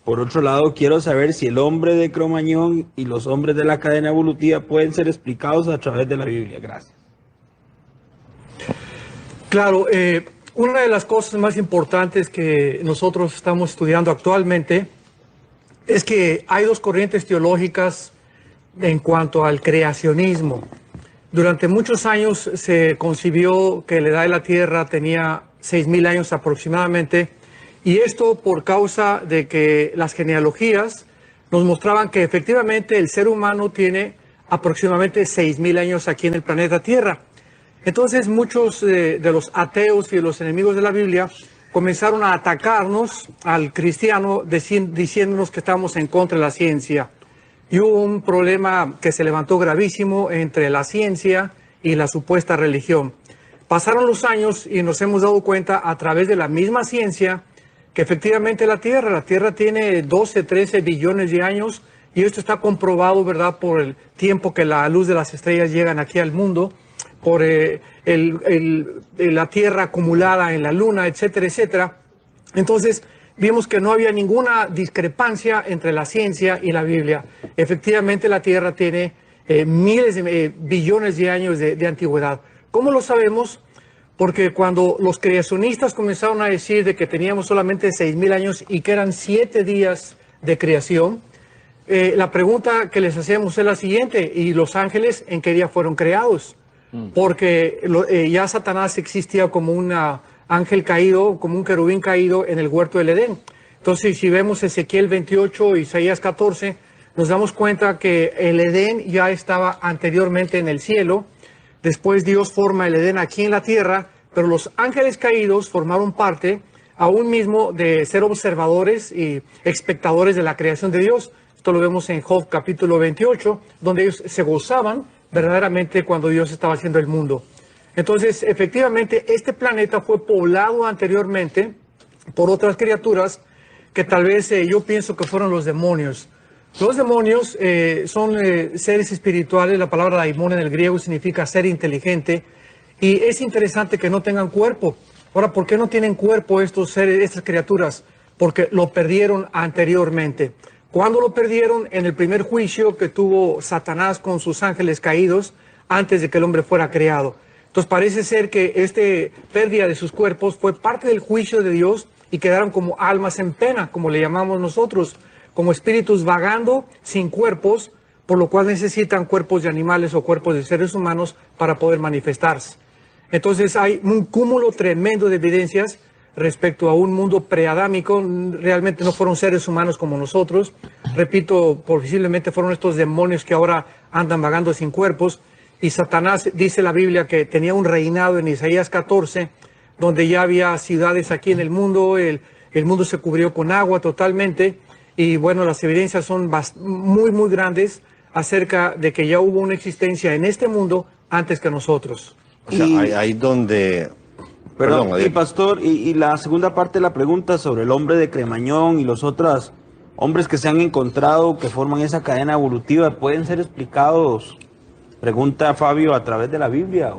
Por otro lado, quiero saber si el hombre de Cromañón y los hombres de la cadena evolutiva pueden ser explicados a través de la Biblia. Gracias. Claro, una de las cosas más importantes que nosotros estamos estudiando actualmente es que hay dos corrientes teológicas en cuanto al creacionismo. Durante muchos años se concibió que la edad de la Tierra tenía 6.000 años aproximadamente, y esto por causa de que las genealogías nos mostraban que efectivamente el ser humano tiene aproximadamente 6.000 años aquí en el planeta Tierra. Entonces muchos de los ateos y de los enemigos de la Biblia comenzaron a atacarnos al cristiano diciéndonos que estamos en contra de la ciencia. Y hubo un problema que se levantó gravísimo entre la ciencia y la supuesta religión. Pasaron los años y nos hemos dado cuenta a través de la misma ciencia que efectivamente la Tierra tiene 12, 13 billones de años, y esto está comprobado, ¿verdad?, por el tiempo que la luz de las estrellas llegan aquí al mundo, por la Tierra acumulada en la Luna, etcétera, etcétera. Entonces, vimos que no había ninguna discrepancia entre la ciencia y la Biblia. Efectivamente, la Tierra tiene miles de billones de años de antigüedad. ¿Cómo lo sabemos? Porque cuando los creacionistas comenzaron a decir de que teníamos solamente 6.000 años y que eran 7 días de creación, la pregunta que les hacemos es la siguiente: ¿y los ángeles en qué día fueron creados? Porque ya Satanás existía como un ángel caído, como un querubín caído en el huerto del Edén. Entonces, si vemos Ezequiel 28, Isaías 14, nos damos cuenta que el Edén ya estaba anteriormente en el cielo. Después Dios forma el Edén aquí en la tierra, pero los ángeles caídos formaron parte aún mismo de ser observadores y espectadores de la creación de Dios. Esto lo vemos en Job capítulo 28, donde ellos se gozaban verdaderamente cuando Dios estaba haciendo el mundo. Entonces, efectivamente, este planeta fue poblado anteriormente por otras criaturas que tal vez yo pienso que fueron los demonios. Los demonios son seres espirituales. La palabra daimon en el griego significa ser inteligente, y es interesante que no tengan cuerpo. Ahora, ¿por qué no tienen cuerpo estos seres, estas criaturas? Porque lo perdieron anteriormente. ¿Cuándo lo perdieron? En el primer juicio que tuvo Satanás con sus ángeles caídos antes de que el hombre fuera creado. Entonces parece ser que esta pérdida de sus cuerpos fue parte del juicio de Dios, y quedaron como almas en pena, como le llamamos nosotros, como espíritus vagando sin cuerpos, por lo cual necesitan cuerpos de animales o cuerpos de seres humanos para poder manifestarse. Entonces hay un cúmulo tremendo de evidencias respecto a un mundo preadámico. Realmente no fueron seres humanos como nosotros. Repito, posiblemente fueron estos demonios que ahora andan vagando sin cuerpos. Y Satanás, dice la Biblia, que tenía un reinado en Isaías 14, donde ya había ciudades aquí en el mundo. El mundo se cubrió con agua totalmente. Y bueno, las evidencias son muy, muy grandes acerca de que ya hubo una existencia en este mundo antes que nosotros. O sea, ahí donde... Perdón, y pastor, y la segunda parte de la pregunta sobre el hombre de Cremañón y los otros hombres que se han encontrado que forman esa cadena evolutiva, ¿pueden ser explicados, pregunta Fabio, a través de la Biblia?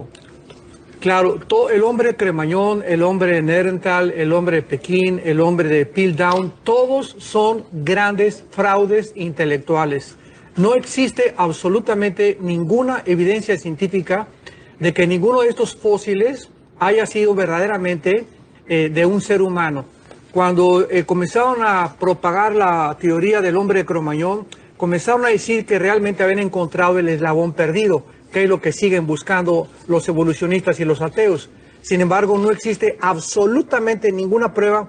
Claro, el hombre de Cremañón, el hombre de Neandertal, el hombre de Pekín, el hombre de Piltdown, todos son grandes fraudes intelectuales. No existe absolutamente ninguna evidencia científica de que ninguno de estos fósiles haya sido verdaderamente de un ser humano. Cuando comenzaron a propagar la teoría del hombre de Cromañón, comenzaron a decir que realmente habían encontrado el eslabón perdido, que es lo que siguen buscando los evolucionistas y los ateos. Sin embargo, no existe absolutamente ninguna prueba.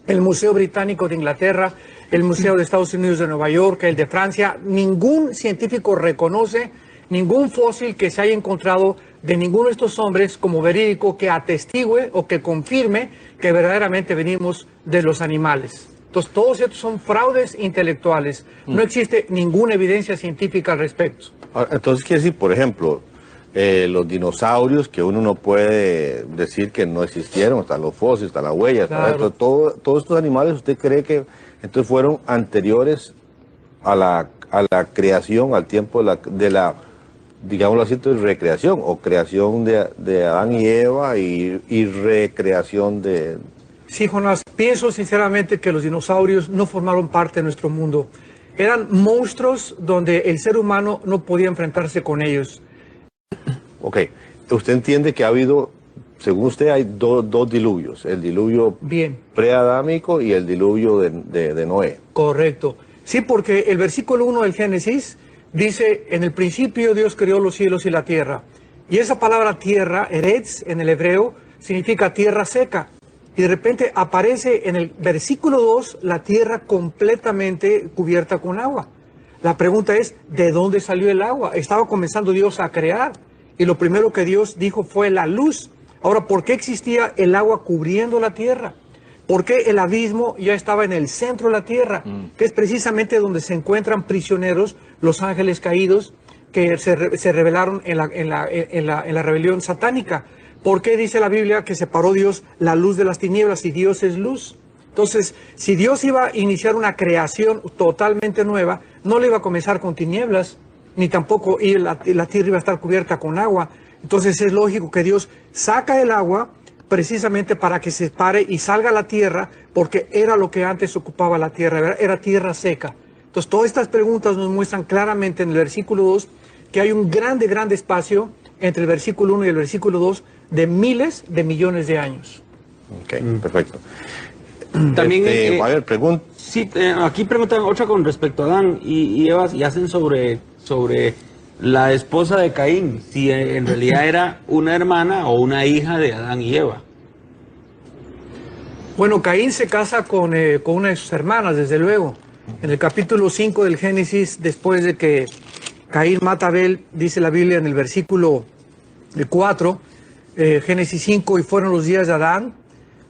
El Museo Británico de Inglaterra, el Museo de Estados Unidos de Nueva York, el de Francia, ningún científico reconoce ningún fósil que se haya encontrado de ninguno de estos hombres como verídico, que atestigue o que confirme que verdaderamente venimos de los animales. Entonces, todos estos son fraudes intelectuales. No existe ninguna evidencia científica al respecto. Entonces, quiere decir, por ejemplo, los dinosaurios, que uno no puede decir que no existieron, hasta los fósiles, hasta las huellas, Claro. todos estos animales, ¿usted cree que entonces fueron anteriores a la creación, al tiempo de la digámoslo así, recreación o creación de Adán y Eva y recreación de Sí, Jonás, pienso sinceramente que los dinosaurios no formaron parte de nuestro mundo. Eran monstruos donde el ser humano no podía enfrentarse con ellos. Ok, usted entiende que ha habido, según usted, hay dos diluvios, el diluvio Bien, preadámico y el diluvio de Noé. correcto. Sí, porque el versículo 1 del Génesis dice, en el principio Dios creó los cielos y la tierra. Y esa palabra tierra, eretz, en el hebreo, significa tierra seca. Y de repente aparece en el versículo 2 la tierra completamente cubierta con agua. La pregunta es, ¿de dónde salió el agua? Estaba comenzando Dios a crear. Y lo primero que Dios dijo fue la luz. Ahora, ¿por qué existía el agua cubriendo la tierra? Porque el abismo ya estaba en el centro de la tierra, que es precisamente donde se encuentran prisioneros los ángeles caídos que se rebelaron en la rebelión satánica. ¿Por qué dice la Biblia que separó Dios la luz de las tinieblas y Dios es luz? Entonces, si Dios iba a iniciar una creación totalmente nueva, no le iba a comenzar con tinieblas, ni tampoco la tierra iba a estar cubierta con agua. Entonces es lógico que Dios saca el agua precisamente para que se pare y salga la tierra, porque era lo que antes ocupaba la tierra, era tierra seca. Entonces todas estas preguntas nos muestran claramente en el versículo 2 que hay un grande espacio entre el versículo 1 y el versículo 2 de miles de millones de años. Ok, perfecto. También, a ver, pregunta. sí, aquí preguntan otra con respecto a Adán y Eva y hacen sobre la esposa de Caín, si en realidad era una hermana o una hija de Adán y Eva. Bueno, Caín se casa con una de sus hermanas, desde luego. En el capítulo 5 del Génesis, después de que Caín mata a Abel, dice la Biblia en el versículo 4, Génesis 5, y fueron los días de Adán,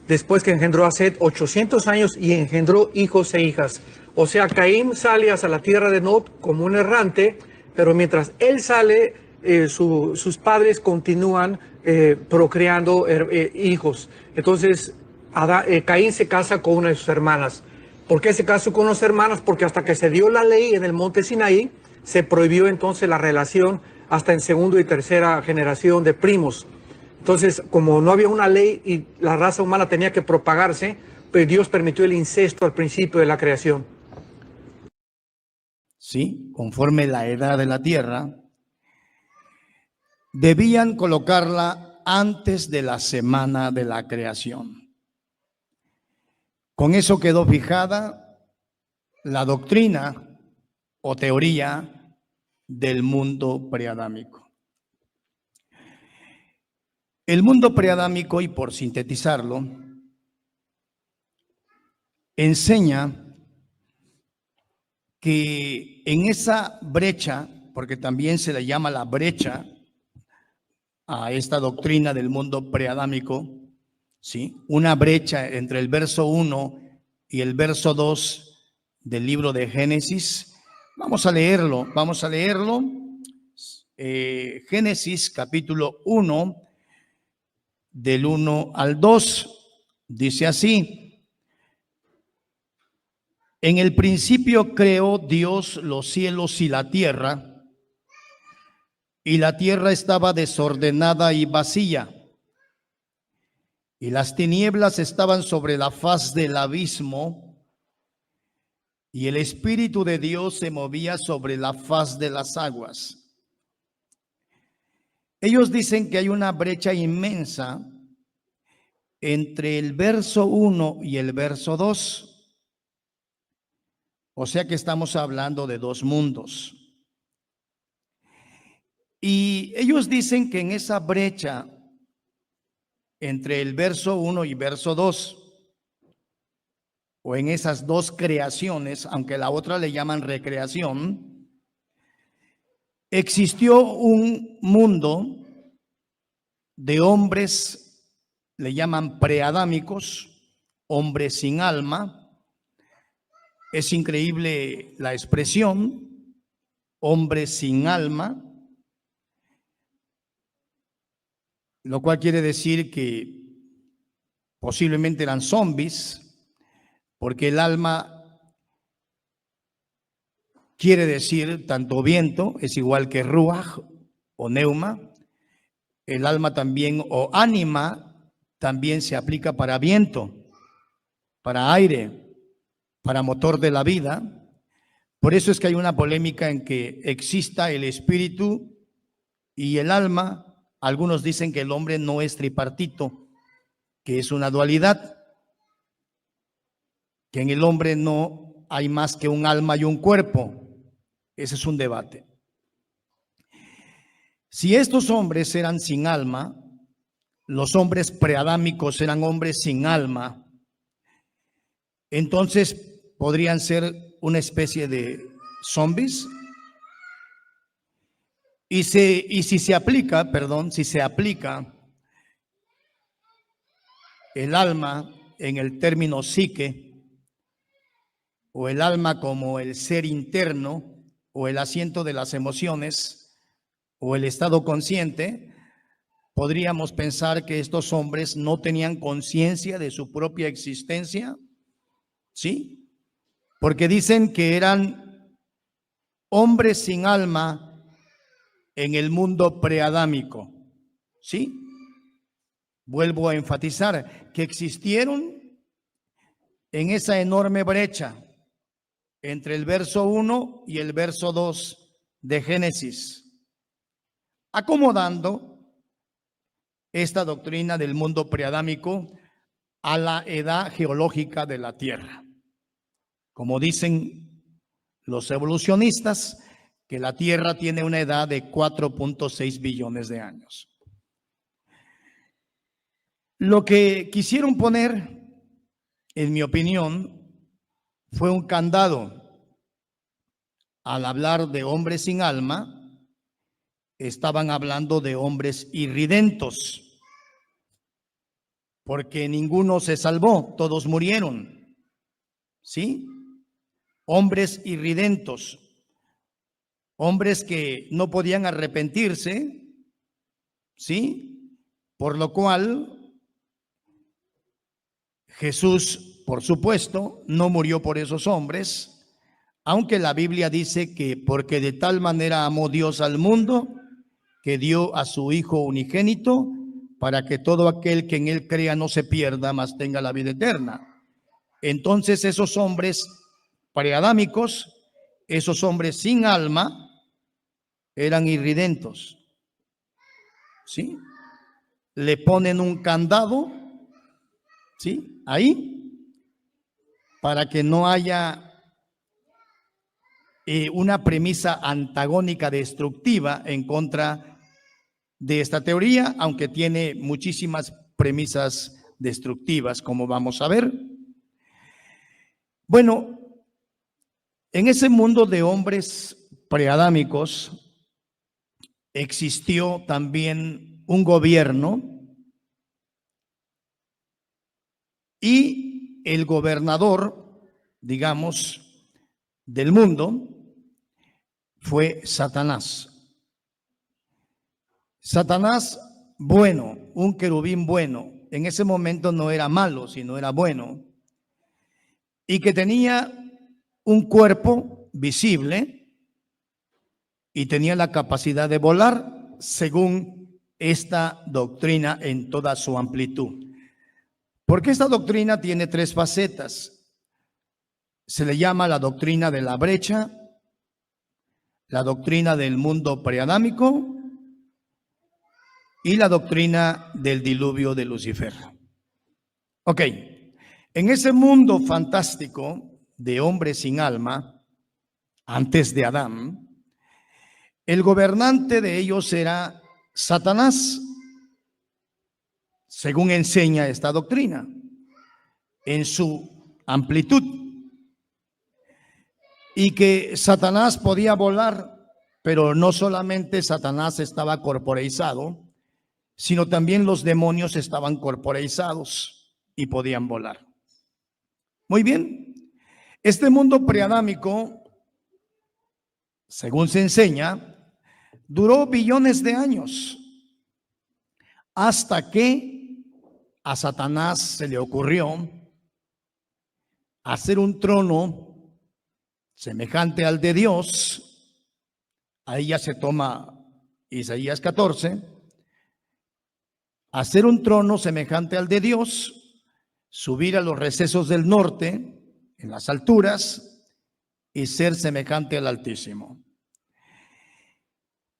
después que engendró a Set 800 años y engendró hijos e hijas. O sea, Caín sale hacia la tierra de Nod como un errante, pero mientras él sale, sus padres continúan procreando hijos. Entonces, Caín se casa con una de sus hermanas. ¿Por qué se casó con unas hermanas? Porque hasta que se dio la ley en el monte Sinaí, se prohibió entonces la relación hasta en segunda y tercera generación de primos. Entonces, como no había una ley y la raza humana tenía que propagarse, pues Dios permitió el incesto al principio de la creación. Sí, conforme la edad de la tierra, debían colocarla antes de la semana de la creación. Con eso quedó fijada la doctrina o teoría del mundo preadámico. El mundo preadámico, y por sintetizarlo, enseña que en esa brecha, porque también se le llama la brecha a esta doctrina del mundo preadámico, ¿sí? Una brecha entre el verso 1 y el verso 2 del libro de Génesis. Vamos a leerlo. Génesis capítulo 1, del 1 al 2, dice así: en el principio creó Dios los cielos y la tierra estaba desordenada y vacía, y las tinieblas estaban sobre la faz del abismo, y el Espíritu de Dios se movía sobre la faz de las aguas. Ellos dicen que hay una brecha inmensa entre el verso 1 y el verso 2. O sea que estamos hablando de dos mundos. Y ellos dicen que en esa brecha entre el verso 1 y verso 2, o en esas dos creaciones, aunque la otra le llaman recreación, existió un mundo de hombres, le llaman preadámicos, hombres sin alma. Es increíble la expresión, hombres sin alma, lo cual quiere decir que posiblemente eran zombies, porque el alma quiere decir tanto viento, es igual que ruaj o neuma. El alma también, o ánima, también se aplica para viento. para aire, para motor de la vida. Por eso es que hay una polémica en que exista el espíritu y el alma. Algunos dicen que el hombre no es tripartito, que es una dualidad, que en el hombre no hay más que un alma y un cuerpo. Ese es un debate. Si estos hombres eran sin alma, los hombres preadámicos eran hombres sin alma, entonces podrían ser una especie de zombies. Y si se aplica el alma en el término psique, o el alma como el ser interno, o el asiento de las emociones, o el estado consciente, podríamos pensar que estos hombres no tenían conciencia de su propia existencia, ¿sí? Porque dicen que eran hombres sin alma en el mundo preadámico, ¿sí? Vuelvo a enfatizar que existieron en esa enorme brecha entre el verso 1 y el verso 2 de Génesis, acomodando esta doctrina del mundo preadámico a la edad geológica de la Tierra. Como dicen los evolucionistas, que la Tierra tiene una edad de 4.6 billones de años. Lo que quisieron poner, en mi opinión, fue un candado. Al hablar de hombres sin alma, estaban hablando de hombres irridentos, porque ninguno se salvó, todos murieron, ¿sí? Hombres irridentos, hombres que no podían arrepentirse, ¿sí? Por lo cual Jesús, por supuesto, no murió por esos hombres, aunque la Biblia dice que porque de tal manera amó Dios al mundo, que dio a su Hijo unigénito, para que todo aquel que en él crea no se pierda, mas tenga la vida eterna. Entonces esos hombres preadámicos, esos hombres sin alma, eran irridentos, ¿sí? Le ponen un candado, ¿sí? Ahí, para que no haya una premisa antagónica destructiva en contra de esta teoría, aunque tiene muchísimas premisas destructivas, como vamos a ver. Bueno, en ese mundo de hombres preadámicos existió también un gobierno, y el gobernador, digamos, del mundo fue Satanás. Satanás, bueno, un querubín bueno, en ese momento no era malo, sino era bueno, y que tenía un cuerpo visible y tenía la capacidad de volar, según esta doctrina en toda su amplitud. Porque esta doctrina tiene tres facetas. Se le llama la doctrina de la brecha, la doctrina del mundo preadámico y la doctrina del diluvio de Lucifer. Ok, en ese mundo fantástico de hombres sin alma, antes de Adán, el gobernante de ellos era Satanás, según enseña esta doctrina, en su amplitud. Y que Satanás podía volar, pero no solamente Satanás estaba corporeizado, sino también los demonios estaban corporeizados y podían volar. Muy bien, este mundo preadámico, según se enseña, duró billones de años, hasta que a Satanás se le ocurrió hacer un trono semejante al de Dios. Ahí ya se toma Isaías 14, hacer un trono semejante al de Dios, subir a los recesos del norte, en las alturas, y ser semejante al Altísimo.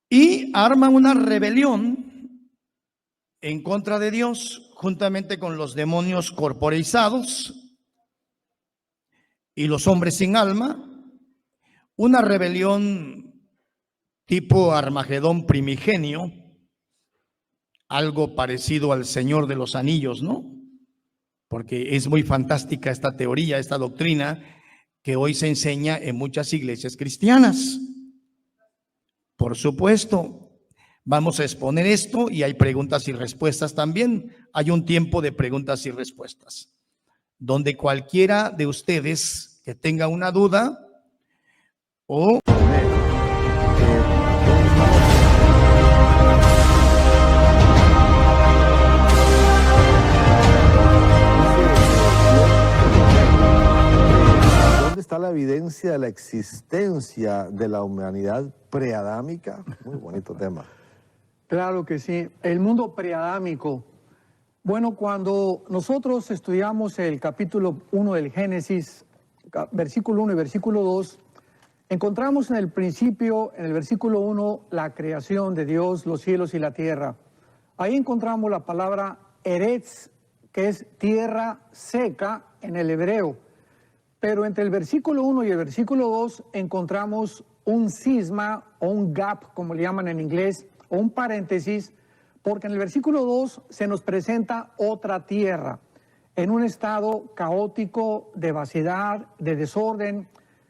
Y arman una rebelión en contra de Dios, juntamente con los demonios corporeizados y los hombres sin alma, una rebelión tipo Armagedón primigenio, algo parecido al Señor de los Anillos, ¿no? Porque es muy fantástica esta teoría, esta doctrina que hoy se enseña en muchas iglesias cristianas. Por supuesto, vamos a exponer esto y hay preguntas y respuestas también. Hay un tiempo de preguntas y respuestas, donde cualquiera de ustedes que tenga una duda o... ¿Dónde está la evidencia de la existencia de la humanidad preadámica? Muy bonito tema. Claro que sí. El mundo preadámico. Bueno, cuando nosotros estudiamos el capítulo 1 del Génesis, versículo 1 y versículo 2, encontramos en el principio, en el versículo 1, la creación de Dios, los cielos y la tierra. Ahí encontramos la palabra eretz, que es tierra seca en el hebreo. Pero entre el versículo 1 y el versículo 2 encontramos un cisma o un gap, como le llaman en inglés, o un paréntesis, porque en el versículo 2 se nos presenta otra tierra, en un estado caótico, de vaciedad, de desorden.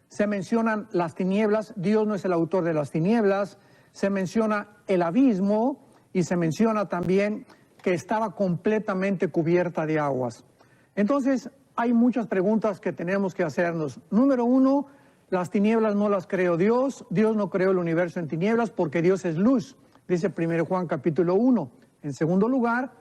Se mencionan las tinieblas, Dios no es el autor de las tinieblas, se menciona el abismo y se menciona también que estaba completamente cubierta de aguas. Entonces, hay muchas preguntas que tenemos que hacernos. Número 1, las tinieblas no las creó Dios. Dios no creó el universo en tinieblas porque Dios es luz, dice 1 Juan capítulo 1. En segundo lugar,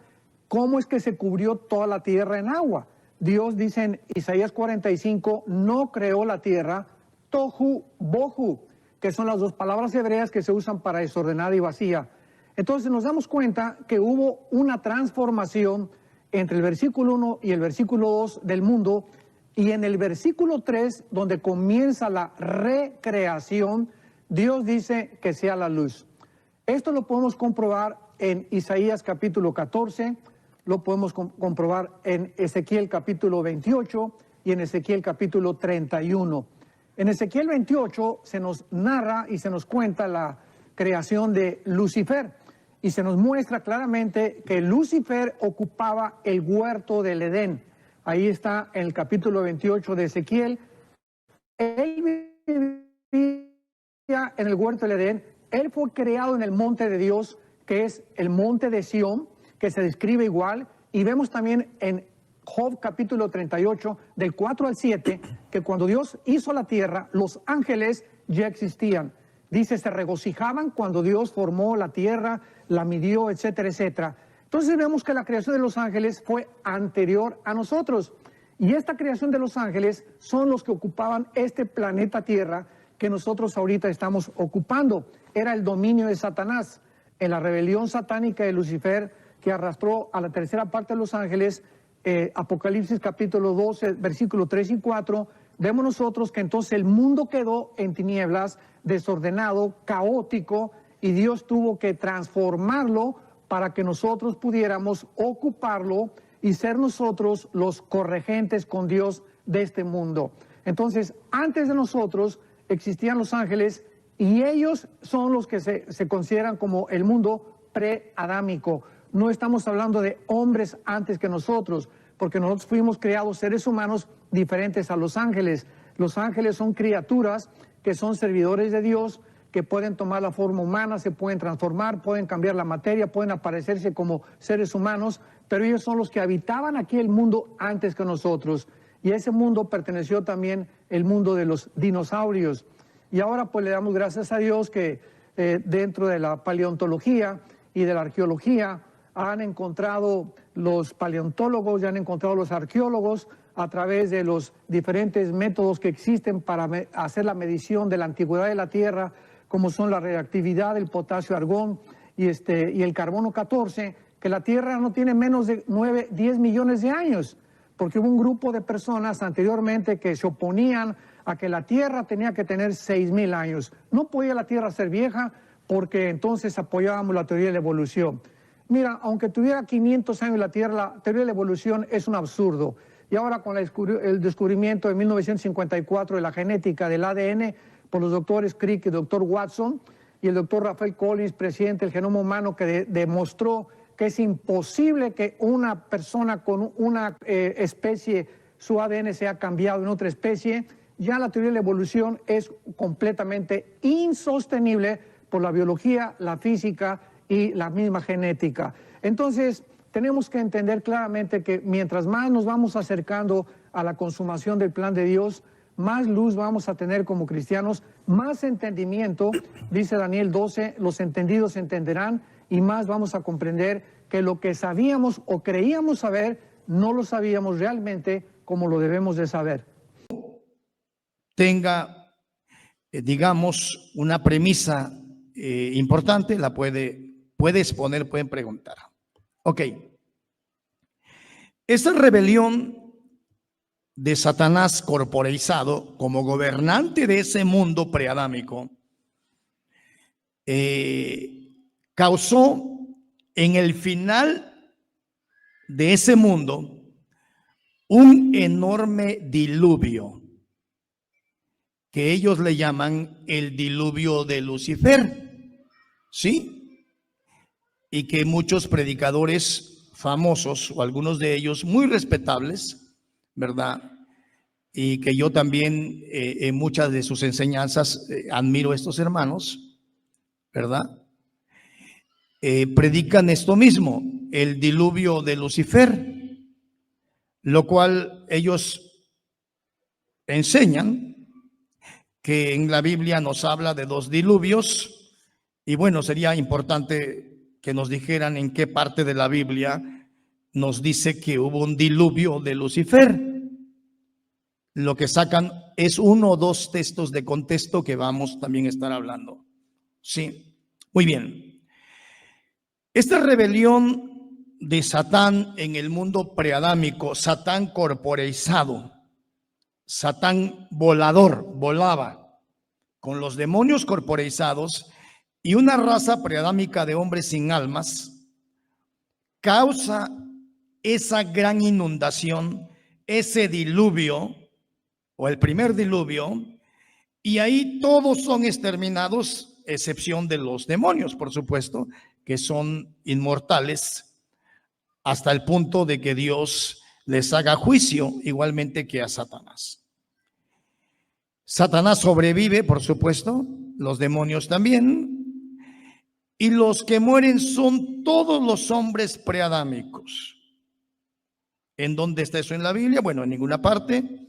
¿cómo es que se cubrió toda la tierra en agua? Dios dice en Isaías 45, no creó la tierra, tohu bohu, que son las dos palabras hebreas que se usan para desordenada y vacía. Entonces nos damos cuenta que hubo una transformación entre el versículo 1 y el versículo 2 del mundo, y en el versículo 3, donde comienza la recreación, Dios dice que sea la luz. Esto lo podemos comprobar en Isaías capítulo 14, lo podemos comprobar en Ezequiel capítulo 28 y en Ezequiel capítulo 31. En Ezequiel 28 se nos narra y se nos cuenta la creación de Lucifer. Y se nos muestra claramente que Lucifer ocupaba el huerto del Edén. Ahí está en el capítulo 28 de Ezequiel. Él vivía en el huerto del Edén. Él fue creado en el monte de Dios, que es el monte de Sión, que se describe igual. Y vemos también en Job capítulo 38, del 4 al 7, que cuando Dios hizo la tierra, los ángeles ya existían. Dice, se regocijaban cuando Dios formó la tierra, la midió, etcétera, etcétera. Entonces vemos que la creación de los ángeles fue anterior a nosotros. Y esta creación de los ángeles son los que ocupaban este planeta Tierra que nosotros ahorita estamos ocupando. Era el dominio de Satanás. En la rebelión satánica de Lucifer, que arrastró a la tercera parte de los ángeles, Apocalipsis capítulo 12, versículos 3 y 4, vemos nosotros que entonces el mundo quedó en tinieblas, desordenado, caótico, y Dios tuvo que transformarlo para que nosotros pudiéramos ocuparlo y ser nosotros los corregentes con Dios de este mundo. Entonces, antes de nosotros existían los ángeles y ellos son los que se consideran como el mundo preadámico. No estamos hablando de hombres antes que nosotros, porque nosotros fuimos creados seres humanos diferentes a los ángeles. Los ángeles son criaturas que son servidores de Dios, que pueden tomar la forma humana, se pueden transformar, pueden cambiar la materia, pueden aparecerse como seres humanos, pero ellos son los que habitaban aquí el mundo antes que nosotros. Y a ese mundo perteneció también el mundo de los dinosaurios. Y ahora pues le damos gracias a Dios que dentro de la paleontología y de la arqueología han encontrado los paleontólogos, ya han encontrado los arqueólogos a través de los diferentes métodos que existen para hacer la medición de la antigüedad de la Tierra, como son la reactividad del potasio argón y el carbono 14, que la Tierra no tiene menos de 9, 10 millones de años. porque hubo un grupo de personas anteriormente que se oponían a que la Tierra tenía que tener 6,000 años. No podía la Tierra ser vieja porque entonces apoyábamos la teoría de la evolución. Mira, aunque tuviera 500 años la Tierra, la teoría de la evolución es un absurdo. Y ahora con el descubrimiento de 1954 de la genética del ADN por los doctores Crick y el doctor Watson y el doctor Rafael Collins, presidente del Genoma Humano, que demostró que es imposible que una persona con una especie, su ADN sea cambiado en otra especie, ya la teoría de la evolución es completamente insostenible por la biología, la física y la misma genética. Entonces, tenemos que entender claramente que mientras más nos vamos acercando a la consumación del plan de Dios, más luz vamos a tener como cristianos, más entendimiento, dice Daniel 12, los entendidos entenderán, y más vamos a comprender que lo que sabíamos o creíamos saber, no lo sabíamos realmente como lo debemos de saber. Tenga, digamos, una premisa importante, la puede exponer, pueden preguntar. Ok. Esta rebelión de Satanás corporeizado como gobernante de ese mundo preadámico causó en el final de ese mundo un enorme diluvio que ellos le llaman el diluvio de Lucifer, ¿sí? Y que muchos predicadores famosos, o algunos de ellos muy respetables, ¿verdad? Y que yo también en muchas de sus enseñanzas admiro a estos hermanos, ¿verdad? Predican esto mismo, el diluvio de Lucifer, lo cual ellos enseñan que en la Biblia nos habla de 2 diluvios, y bueno, sería importante que nos dijeran en qué parte de la Biblia nos dice que hubo un diluvio de Lucifer. Lo que sacan es 1 o 2 textos de contexto que vamos también a estar hablando. Sí, muy bien. Esta rebelión de Satán en el mundo preadámico, Satán corporeizado, Satán volador, volaba con los demonios corporeizados y una raza preadámica de hombres sin almas, causa esa gran inundación, ese diluvio o el primer diluvio, y ahí todos son exterminados, excepción de los demonios, por supuesto, que son inmortales hasta el punto de que Dios les haga juicio, igualmente que a Satanás. Satanás sobrevive, por supuesto, los demonios también, y los que mueren son todos los hombres preadámicos. ¿En dónde está eso en la Biblia? Bueno, en ninguna parte,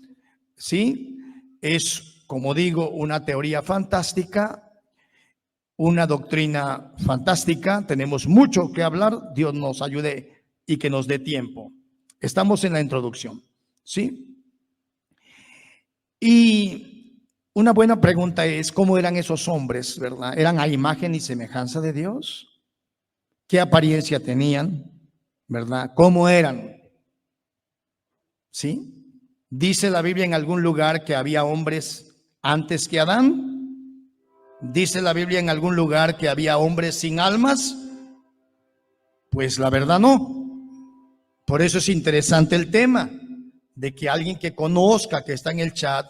¿sí? Es, como digo, una teoría fantástica, una doctrina fantástica. Tenemos mucho que hablar, Dios nos ayude y que nos dé tiempo. Estamos en la introducción, ¿sí? Y una buena pregunta es, ¿cómo eran esos hombres, verdad? ¿Eran a imagen y semejanza de Dios? ¿Qué apariencia tenían, verdad? ¿Cómo eran? ¿Sí? ¿Dice la Biblia en algún lugar que había hombres antes que Adán? ¿Dice la Biblia en algún lugar que había hombres sin almas? Pues la verdad no. Por eso es interesante el tema de que alguien que conozca, que está en el chat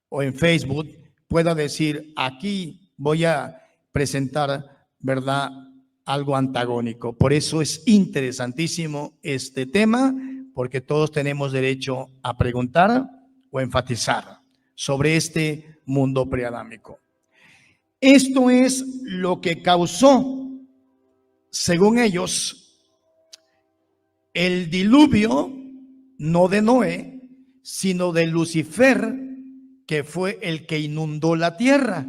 o en Facebook, pueda decir, aquí voy a presentar, ¿verdad?, algo antagónico. Por eso es interesantísimo este tema, porque todos tenemos derecho a preguntar o enfatizar sobre este mundo preadámico. Esto es lo que causó, según ellos, el diluvio, no de Noé, sino de Lucifer, que fue el que inundó la tierra.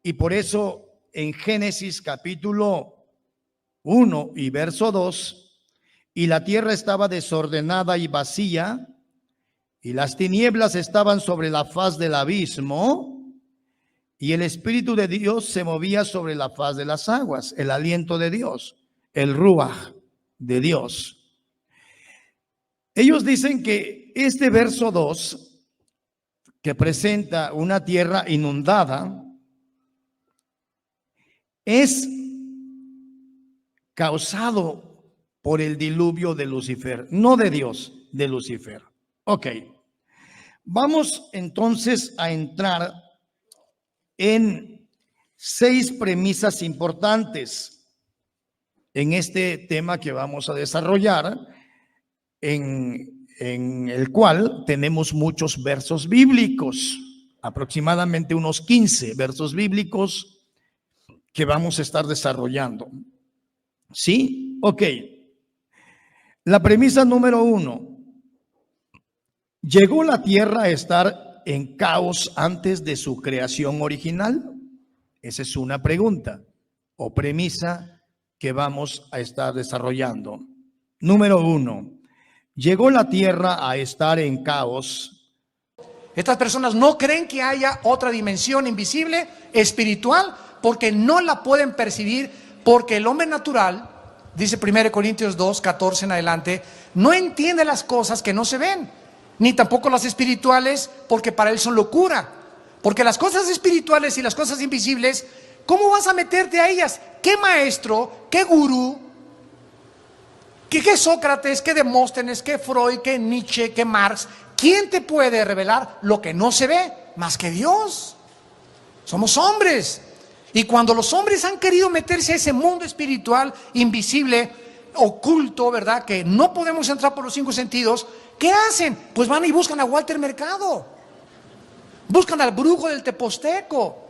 Y por eso en Génesis capítulo 1 y verso 2, y la tierra estaba desordenada y vacía, y las tinieblas estaban sobre la faz del abismo, y el Espíritu de Dios se movía sobre la faz de las aguas, el aliento de Dios, el ruaj de Dios. Ellos dicen que este verso 2, que presenta una tierra inundada, es causado por el diluvio de Lucifer, no de Dios, de Lucifer. Ok, vamos entonces a entrar en 6 premisas importantes en este tema que vamos a desarrollar, en el cual tenemos muchos versos bíblicos, aproximadamente unos 15 versos bíblicos que vamos a estar desarrollando. ¿Sí? Ok. La premisa número 1. ¿Llegó la tierra a estar en caos antes de su creación original? Esa es una pregunta o premisa que vamos a estar desarrollando. Número 1. ¿Llegó la tierra a estar en caos? Estas personas no creen que haya otra dimensión invisible, espiritual, porque no la pueden percibir, porque el hombre natural, dice 1 Corintios 2, 14 en adelante, no entiende las cosas que no se ven, ni tampoco las espirituales, porque para él son locura. Porque las cosas espirituales y las cosas invisibles, ¿cómo vas a meterte a ellas? ¿Qué maestro, qué gurú, qué Sócrates, qué Demóstenes, qué Freud, qué Nietzsche, qué Marx? ¿Quién te puede revelar lo que no se ve más que Dios? Somos hombres. Y cuando los hombres han querido meterse a ese mundo espiritual, invisible, oculto, ¿verdad? Que no podemos entrar por los 5 sentidos, ¿qué hacen? Pues van y buscan a Walter Mercado, buscan al brujo del Teposteco,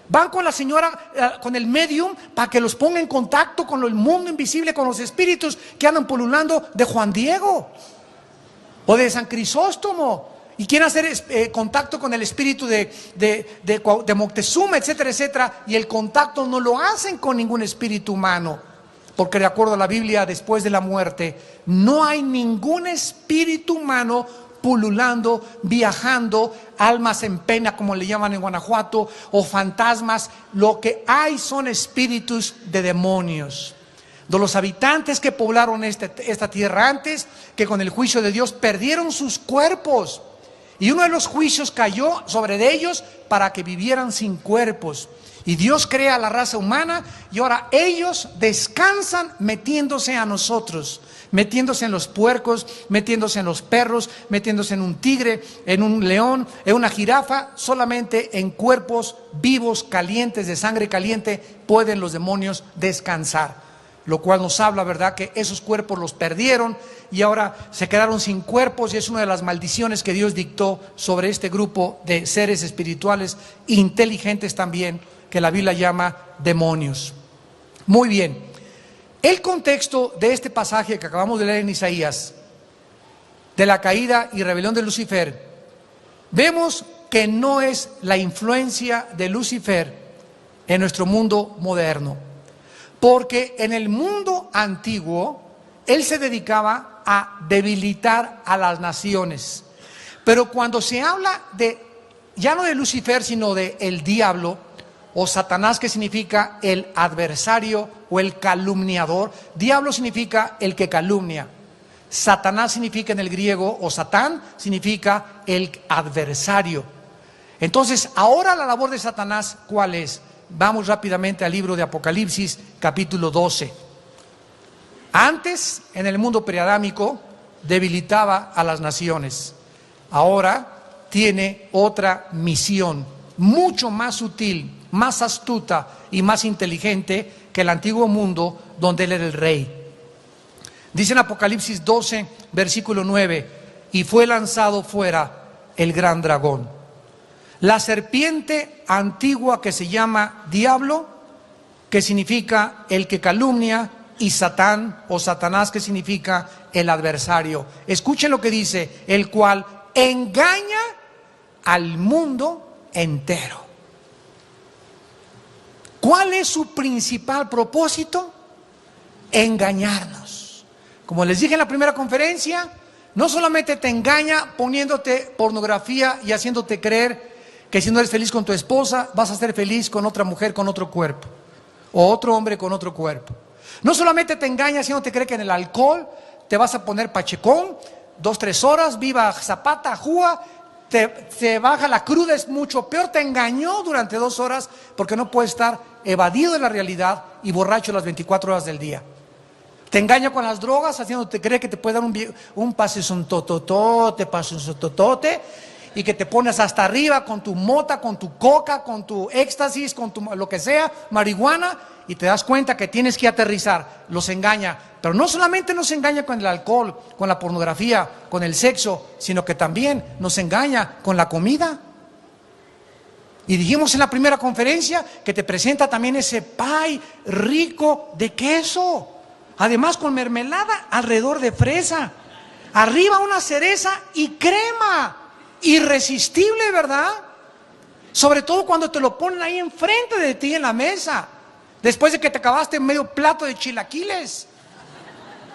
van con la señora, con el medium, para que los ponga en contacto con el mundo invisible, con los espíritus que andan pululando de Juan Diego o de San Crisóstomo, y quieren hacer contacto con el espíritu de Moctezuma, etcétera, etcétera, y el contacto no lo hacen con ningún espíritu humano, porque de acuerdo a la Biblia, después de la muerte no hay ningún espíritu humano pululando, viajando, almas en pena, como le llaman en Guanajuato, o fantasmas. Lo que hay son espíritus de demonios, de los habitantes que poblaron esta tierra antes, que con el juicio de Dios perdieron sus cuerpos, y uno de los juicios cayó sobre de ellos para que vivieran sin cuerpos. Y Dios crea a la raza humana, y ahora ellos descansan metiéndose a nosotros, metiéndose en los puercos, metiéndose en los perros, metiéndose en un tigre, en un león, en una jirafa. Solamente en cuerpos vivos, calientes, de sangre caliente, pueden los demonios descansar. Lo cual nos habla, ¿verdad?, que esos cuerpos los perdieron y ahora se quedaron sin cuerpos, y es una de las maldiciones que Dios dictó sobre este grupo de seres espirituales inteligentes también, que la Biblia llama demonios. Muy bien, el contexto de este pasaje que acabamos de leer en Isaías, de la caída y rebelión de Lucifer, vemos que no es la influencia de Lucifer en nuestro mundo moderno, porque en el mundo antiguo él se dedicaba a debilitar a las naciones. Pero cuando se habla ya no de Lucifer, sino de el diablo o Satanás, que significa el adversario o el calumniador. Diablo significa el que calumnia. Satanás significa en el griego, o Satán significa el adversario. Entonces, ahora la labor de Satanás, ¿cuál es? Vamos rápidamente al libro de Apocalipsis, capítulo 12. Antes, en el mundo preadámico, debilitaba a las naciones. Ahora tiene otra misión, mucho más sutil, más astuta y más inteligente que el antiguo mundo donde él era el rey. Dice en Apocalipsis 12, versículo 9, y fue lanzado fuera el gran dragón, la serpiente antigua que se llama diablo, que significa el que calumnia, y Satán o Satanás, que significa el adversario. Escuchen lo que dice: el cual engaña al mundo entero. ¿Cuál es su principal propósito? Engañarnos. Como les dije en la primera conferencia, no solamente te engaña poniéndote pornografía y haciéndote creer que si no eres feliz con tu esposa, vas a ser feliz con otra mujer con otro cuerpo, o otro hombre con otro cuerpo. No solamente te engaña haciéndote creer que en el alcohol te vas a poner pachecón, 2, 3 horas, viva Zapata, Júa, te baja la cruda, es mucho peor, te engañó durante 2 horas porque no puedes estar evadido de la realidad y borracho las 24 horas del día. Te engaña con las drogas, haciéndote creer que te puede dar un pasesontotote, y que te pones hasta arriba con tu mota, con tu coca, con tu éxtasis, con tu lo que sea, marihuana, y te das cuenta que tienes que aterrizar. Los engaña, pero no solamente nos engaña con el alcohol, con la pornografía, con el sexo, sino que también nos engaña con la comida. Y dijimos en la primera conferencia que te presenta también ese pie rico de queso, además con mermelada alrededor de fresa, arriba una cereza y crema. Irresistible, ¿verdad? Sobre todo cuando te lo ponen ahí enfrente de ti en la mesa, después de que te acabaste medio plato de chilaquiles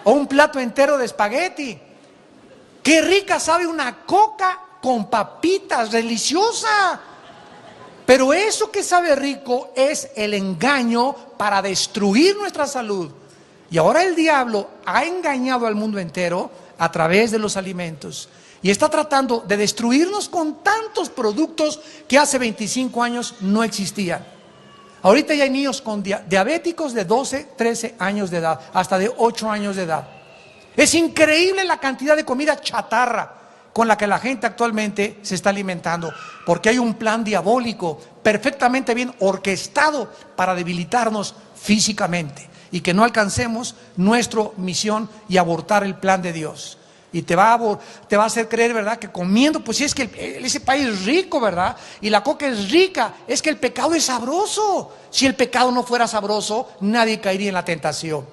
o un plato entero de espagueti. Qué rica sabe una coca con papitas, deliciosa. Pero eso que sabe rico es el engaño para destruir nuestra salud. Y ahora el diablo ha engañado al mundo entero a través de los alimentos. Y está tratando de destruirnos con tantos productos que hace 25 años no existían. Ahorita ya hay niños con diabéticos de 12, 13 años de edad, hasta de 8 años de edad. Es increíble la cantidad de comida chatarra con la que la gente actualmente se está alimentando, porque hay un plan diabólico perfectamente bien orquestado para debilitarnos físicamente y que no alcancemos nuestra misión y abortar el plan de Dios. Y te va a hacer creer, ¿verdad?, que comiendo, pues si es que ese país es rico, ¿verdad?, y la coca es rica, es que el pecado es sabroso. Si el pecado no fuera sabroso, nadie caería en la tentación.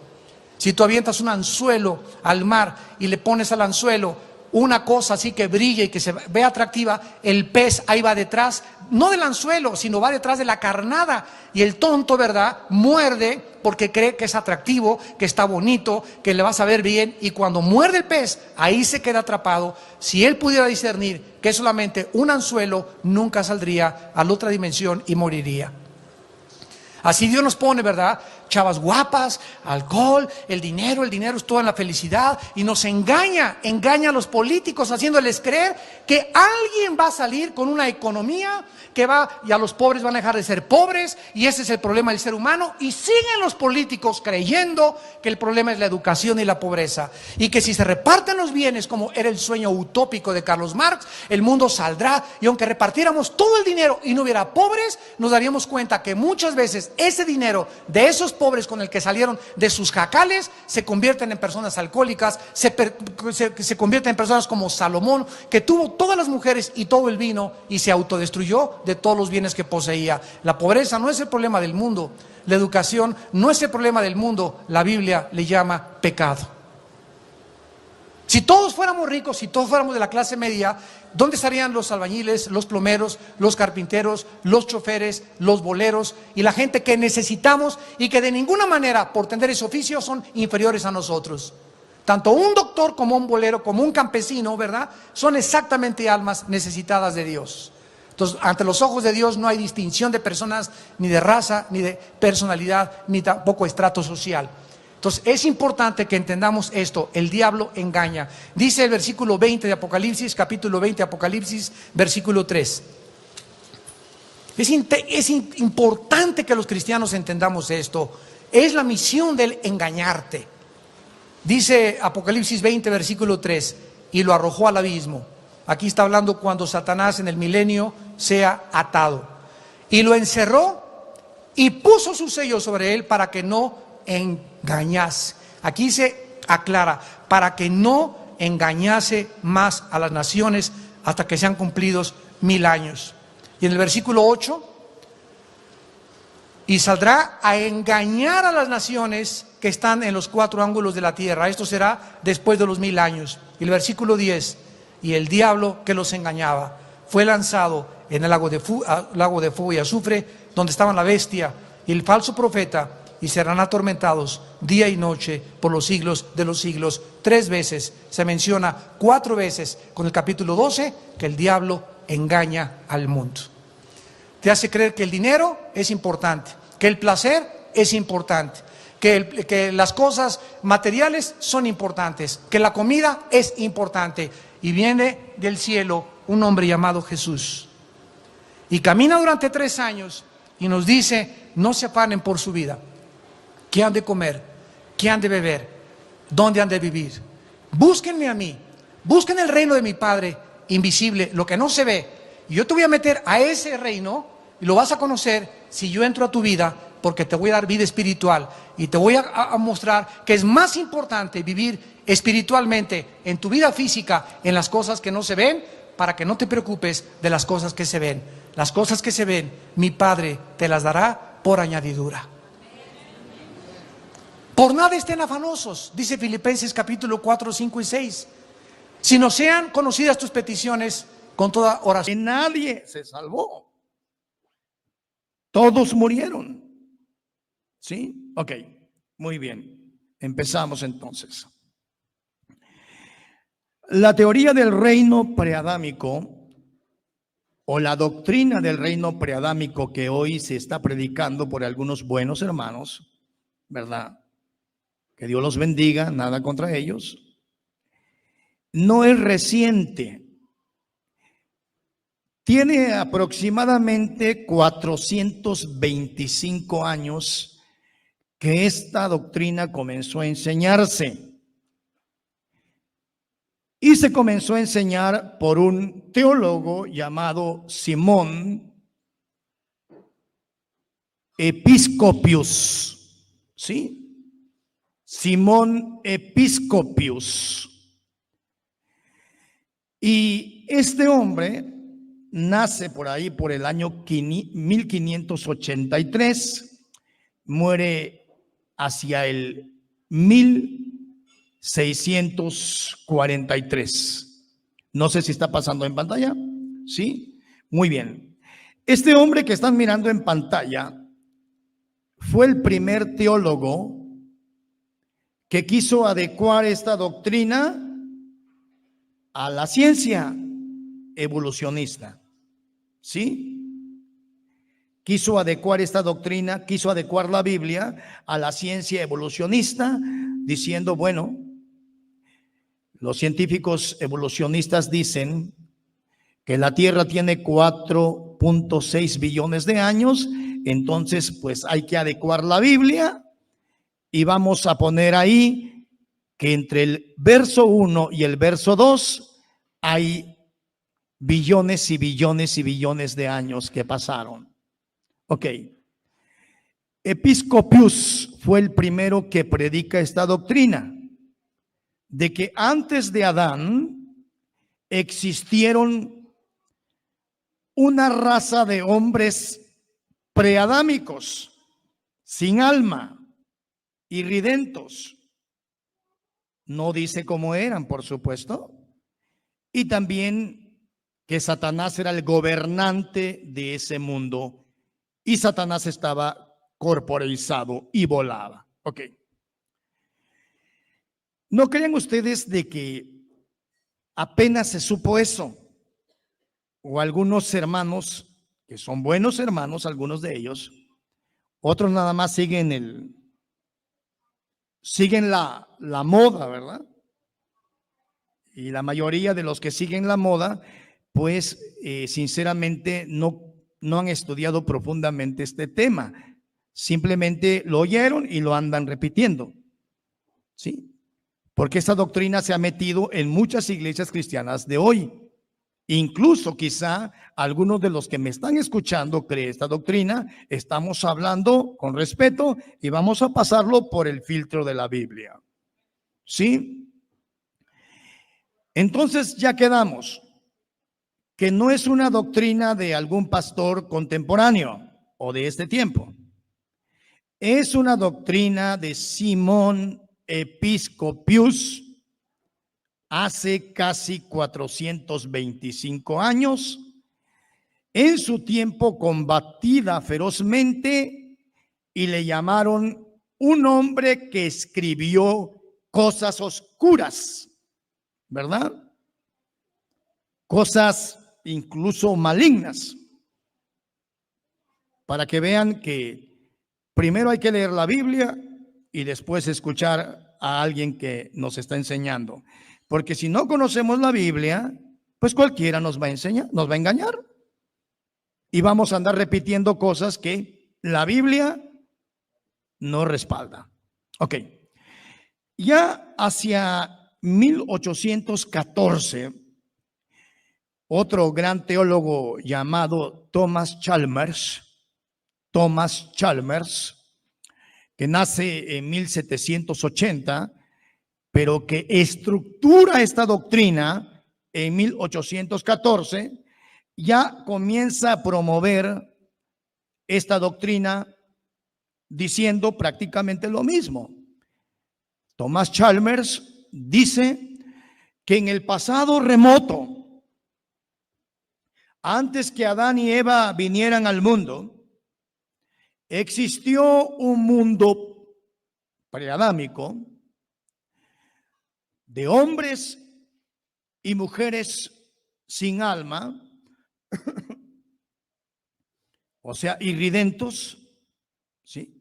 Si tú avientas un anzuelo al mar y le pones al anzuelo una cosa así que brille y que se vea atractiva, el pez ahí va detrás, no del anzuelo, sino va detrás de la carnada. Y el tonto, ¿verdad?, muerde porque cree que es atractivo, que está bonito, que le va a saber bien. Y cuando muerde el pez, ahí se queda atrapado. Si él pudiera discernir que es solamente un anzuelo, nunca saldría a la otra dimensión y moriría. Así Dios nos pone, ¿verdad?, chavas guapas, alcohol, el dinero es toda la felicidad, y nos engaña a los políticos haciéndoles creer que alguien va a salir con una economía que va, y a los pobres van a dejar de ser pobres, y ese es el problema del ser humano, y siguen los políticos creyendo que el problema es la educación y la pobreza, y que si se reparten los bienes como era el sueño utópico de Carlos Marx, el mundo saldrá, y aunque repartiéramos todo el dinero y no hubiera pobres, nos daríamos cuenta que muchas veces ese dinero de esos pobres con el que salieron de sus jacales se convierten en personas alcohólicas, se convierten en personas como Salomón, que tuvo todas las mujeres y todo el vino y se autodestruyó de todos los bienes que poseía. La pobreza no es el problema del mundo, la educación no es el problema del mundo, la Biblia le llama pecado. Si todos fuéramos ricos, si todos fuéramos de la clase media, ¿dónde estarían los albañiles, los plomeros, los carpinteros, los choferes, los boleros y la gente que necesitamos y que de ninguna manera por tener ese oficio son inferiores a nosotros? Tanto un doctor como un bolero, como un campesino, ¿verdad?, son exactamente almas necesitadas de Dios. Entonces, ante los ojos de Dios no hay distinción de personas, ni de raza, ni de personalidad, ni tampoco estrato social. Entonces es importante que entendamos esto, el diablo engaña. Dice el versículo 20 de Apocalipsis, capítulo 20 de Apocalipsis, versículo 3. Es importante que los cristianos entendamos esto. Es la misión del engañarte. Dice Apocalipsis 20, versículo 3, y lo arrojó al abismo. Aquí está hablando cuando Satanás en el milenio sea atado. Y lo encerró y puso su sello sobre él para que no engañase. Aquí se aclara, para que no engañase más a las naciones hasta que sean cumplidos 1000 años. Y en el versículo 8, y saldrá a engañar a las naciones que están en los 4 ángulos de la tierra. Esto será después de los 1000 años. Y el versículo 10, y el diablo que los engañaba fue lanzado en el lago de fuego y azufre, donde estaban la bestia y el falso profeta, y serán atormentados día y noche por los siglos de los siglos. 3 veces se menciona, 4 veces con el capítulo 12, que el diablo engaña al mundo. Te hace creer que el dinero es importante, que el placer es importante, que las cosas materiales son importantes, que la comida es importante. Y viene del cielo un hombre llamado Jesús. Y camina durante 3 años y nos dice, no se afanen por su vida. ¿Qué han de comer? ¿Qué han de beber? ¿Dónde han de vivir? Búsquenme a mí. Busquen el reino de mi Padre invisible, lo que no se ve. Y yo te voy a meter a ese reino y lo vas a conocer si yo entro a tu vida, porque te voy a dar vida espiritual. Y te voy a mostrar que es más importante vivir espiritualmente en tu vida física, en las cosas que no se ven, para que no te preocupes de las cosas que se ven. Las cosas que se ven, mi Padre te las dará por añadidura. Por nada estén afanosos, dice Filipenses capítulo 4, 5 y 6. Sino sean conocidas tus peticiones con toda oración. Que nadie se salvó. Todos murieron. ¿Sí? Ok, muy bien. Empezamos entonces. La teoría del reino preadámico o la doctrina del reino preadámico que hoy se está predicando por algunos buenos hermanos, ¿verdad? Que Dios los bendiga, nada contra ellos. No es reciente. Tiene aproximadamente 425 años que esta doctrina comenzó a enseñarse. Y se comenzó a enseñar por un teólogo llamado Simón Episcopius. ¿Sí? Simón Episcopius. Y este hombre nace por ahí por el año 1583, muere hacia el 1643. No sé si está pasando en pantalla. ¿Sí? Muy bien. Este hombre que están mirando en pantalla fue el primer teólogo que quiso adecuar esta doctrina a la ciencia evolucionista. ¿Sí? Quiso adecuar esta doctrina, quiso adecuar la Biblia a la ciencia evolucionista, diciendo, bueno, los científicos evolucionistas dicen que la Tierra tiene 4.6 billones de años, entonces pues hay que adecuar la Biblia y vamos a poner ahí que entre el verso 1 y el verso 2 hay billones y billones y billones de años que pasaron. Ok. Episcopius fue el primero que predica esta doctrina de que antes de Adán existieron una raza de hombres preadámicos, sin alma, irridentos. No dice cómo eran, por supuesto. Y también que Satanás era el gobernante de ese mundo y Satanás estaba corporeizado y volaba. Ok. ¿No creen ustedes de que apenas se supo eso? O algunos hermanos, que son buenos hermanos, algunos de ellos, otros nada más siguen la moda, ¿verdad? Y la mayoría de los que siguen la moda, pues sinceramente no han estudiado profundamente este tema. Simplemente lo oyeron y lo andan repitiendo. ¿Sí? Porque esta doctrina se ha metido en muchas iglesias cristianas de hoy. Incluso quizá algunos de los que me están escuchando creen esta doctrina. Estamos hablando con respeto y vamos a pasarlo por el filtro de la Biblia. ¿Sí? Entonces ya quedamos que no es una doctrina de algún pastor contemporáneo o de este tiempo. Es una doctrina de Simón Episcopius hace casi 425 años, en su tiempo combatida ferozmente y le llamaron un hombre que escribió cosas oscuras, ¿verdad? Cosas incluso malignas, para que vean que primero hay que leer la Biblia y después escuchar a alguien que nos está enseñando. Porque si no conocemos la Biblia, pues cualquiera nos va a enseñar, nos va a engañar. Y vamos a andar repitiendo cosas que la Biblia no respalda. Ok. Ya hacia 1814, otro gran teólogo llamado Thomas Chalmers, que nace en 1780, pero que estructura esta doctrina en 1814, ya comienza a promover esta doctrina diciendo prácticamente lo mismo. Thomas Chalmers dice que en el pasado remoto, antes que Adán y Eva vinieran al mundo, existió un mundo preadámico de hombres y mujeres sin alma, o sea, irridentos, ¿sí?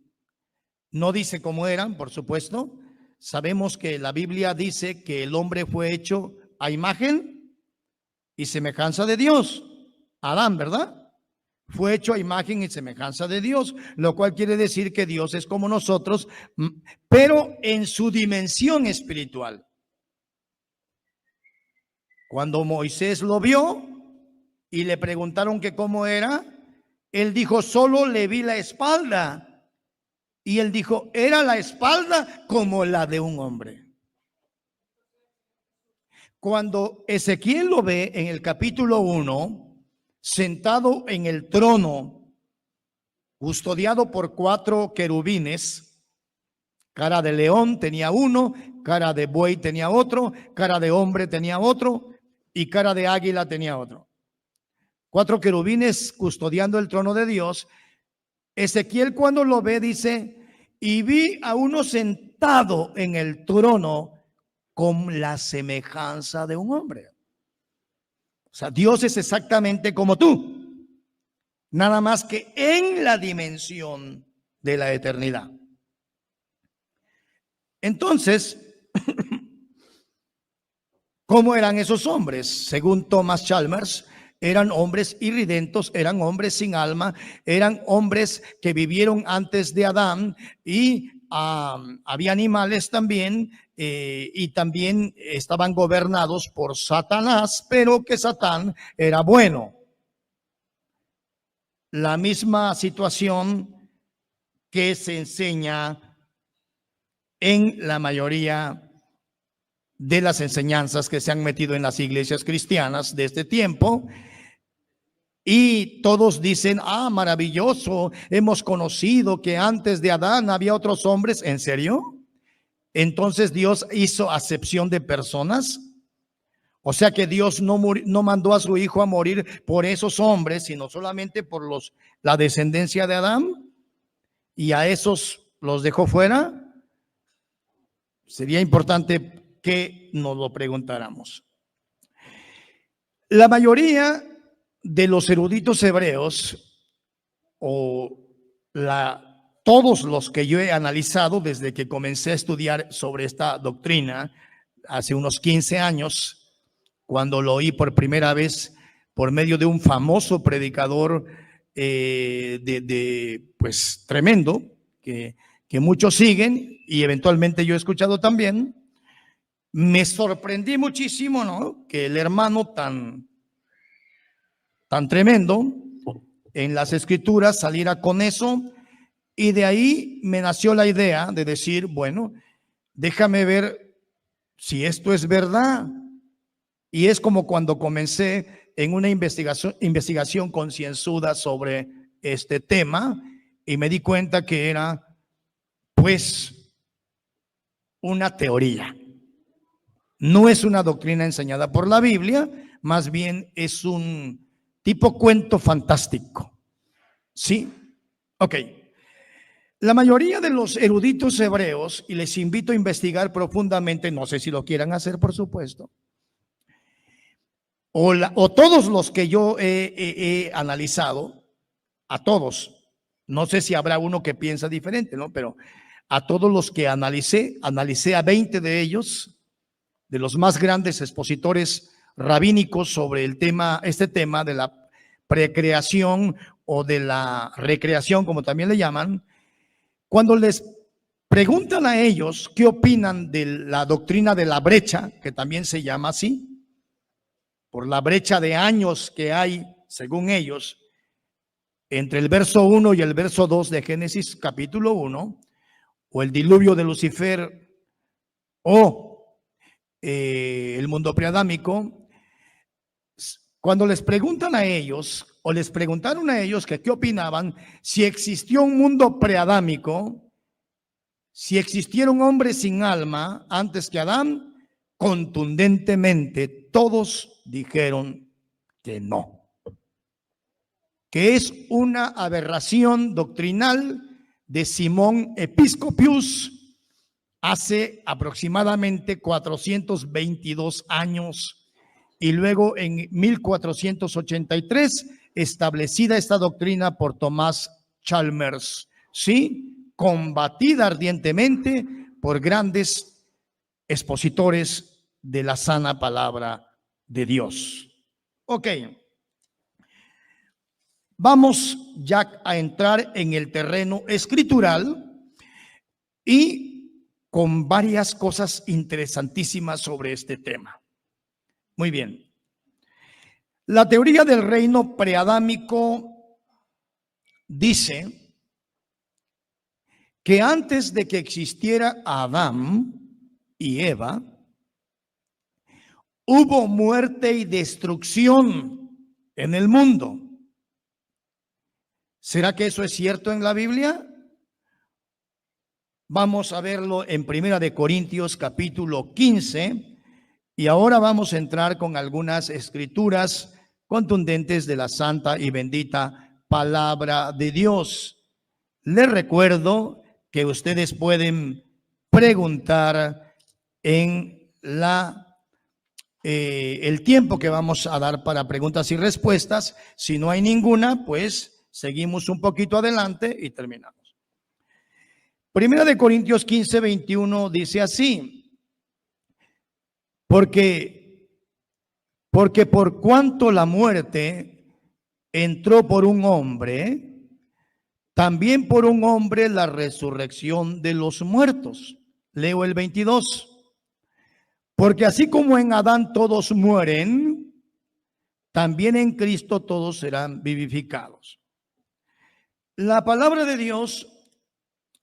No dice cómo eran, por supuesto. Sabemos que la Biblia dice que el hombre fue hecho a imagen y semejanza de Dios. Adán, ¿verdad? Fue hecho a imagen y semejanza de Dios, lo cual quiere decir que Dios es como nosotros, pero en su dimensión espiritual. Cuando Moisés lo vio y le preguntaron que cómo era, él dijo, solo le vi la espalda. Y él dijo, era la espalda como la de un hombre. Cuando Ezequiel lo ve en el capítulo 1, sentado en el trono, custodiado por 4 querubines, cara de león tenía uno, cara de buey tenía otro, cara de hombre tenía otro y cara de águila tenía otro. 4 querubines custodiando el trono de Dios. Ezequiel cuando lo ve dice, y vi a uno sentado en el trono con la semejanza de un hombre. O sea, Dios es exactamente como tú, nada más que en la dimensión de la eternidad. Entonces, ¿cómo eran esos hombres? Según Thomas Chalmers, eran hombres irridentos, eran hombres sin alma, eran hombres que vivieron antes de Adán y había animales también y también estaban gobernados por Satanás, pero que Satán era bueno. La misma situación que se enseña en la mayoría de las enseñanzas que se han metido en las iglesias cristianas de este tiempo. Y todos dicen, maravilloso, hemos conocido que antes de Adán había otros hombres. ¿En serio? Entonces Dios hizo acepción de personas. O sea que Dios no mandó a su hijo a morir por esos hombres, sino solamente por la descendencia de Adán. Y a esos los dejó fuera. Sería importante que nos lo preguntáramos. La mayoría de los eruditos hebreos, todos los que yo he analizado desde que comencé a estudiar sobre esta doctrina hace unos 15 años, cuando lo oí por primera vez por medio de un famoso predicador pues tremendo, que muchos siguen y eventualmente yo he escuchado también, me sorprendí muchísimo, ¿no? Que el hermano tan tremendo en las escrituras saliera con eso, y de ahí me nació la idea de decir, bueno, déjame ver si esto es verdad. Y es como cuando comencé en una investigación concienzuda sobre este tema y me di cuenta que era pues una teoría. No es una doctrina enseñada por la Biblia, más bien es un tipo cuento fantástico. ¿Sí? Ok. La mayoría de los eruditos hebreos, y les invito a investigar profundamente, no sé si lo quieran hacer, por supuesto, o todos los que yo he analizado, a todos, no sé si habrá uno que piensa diferente, ¿no? Pero a todos los que analicé a 20 de ellos, de los más grandes expositores rabínicos sobre este tema de la precreación o de la recreación, como también le llaman. Cuando les preguntan a ellos qué opinan de la doctrina de la brecha, que también se llama así, por la brecha de años que hay, según ellos, entre el verso 1 y el verso 2 de Génesis capítulo 1, o el diluvio de Lucifer, o el mundo preadámico, cuando les preguntan a ellos, o les preguntaron a ellos que qué opinaban, si existió un mundo preadámico, si existieron hombres sin alma antes que Adán, contundentemente todos dijeron que no, que es una aberración doctrinal de Simón Episcopius hace aproximadamente 422 años, y luego en 1483 establecida esta doctrina por Tomás Chalmers, ¿sí? Combatida ardientemente por grandes expositores de la sana palabra de Dios. Ok. Vamos ya a entrar en el terreno escritural y con varias cosas interesantísimas sobre este tema. Muy bien. La teoría del reino preadámico dice que antes de que existiera Adán y Eva, hubo muerte y destrucción en el mundo. ¿Será que eso es cierto en la Biblia? Vamos a verlo en 1 Corintios capítulo 15, y ahora vamos a entrar con algunas escrituras contundentes de la santa y bendita palabra de Dios. Les recuerdo que ustedes pueden preguntar en el tiempo que vamos a dar para preguntas y respuestas. Si no hay ninguna, pues seguimos un poquito adelante y terminamos. 1 Corintios 15, 21 dice así: porque por cuanto la muerte entró por un hombre, también por un hombre la resurrección de los muertos. Leo el 22. Porque así como en Adán todos mueren, también en Cristo todos serán vivificados. La palabra de Dios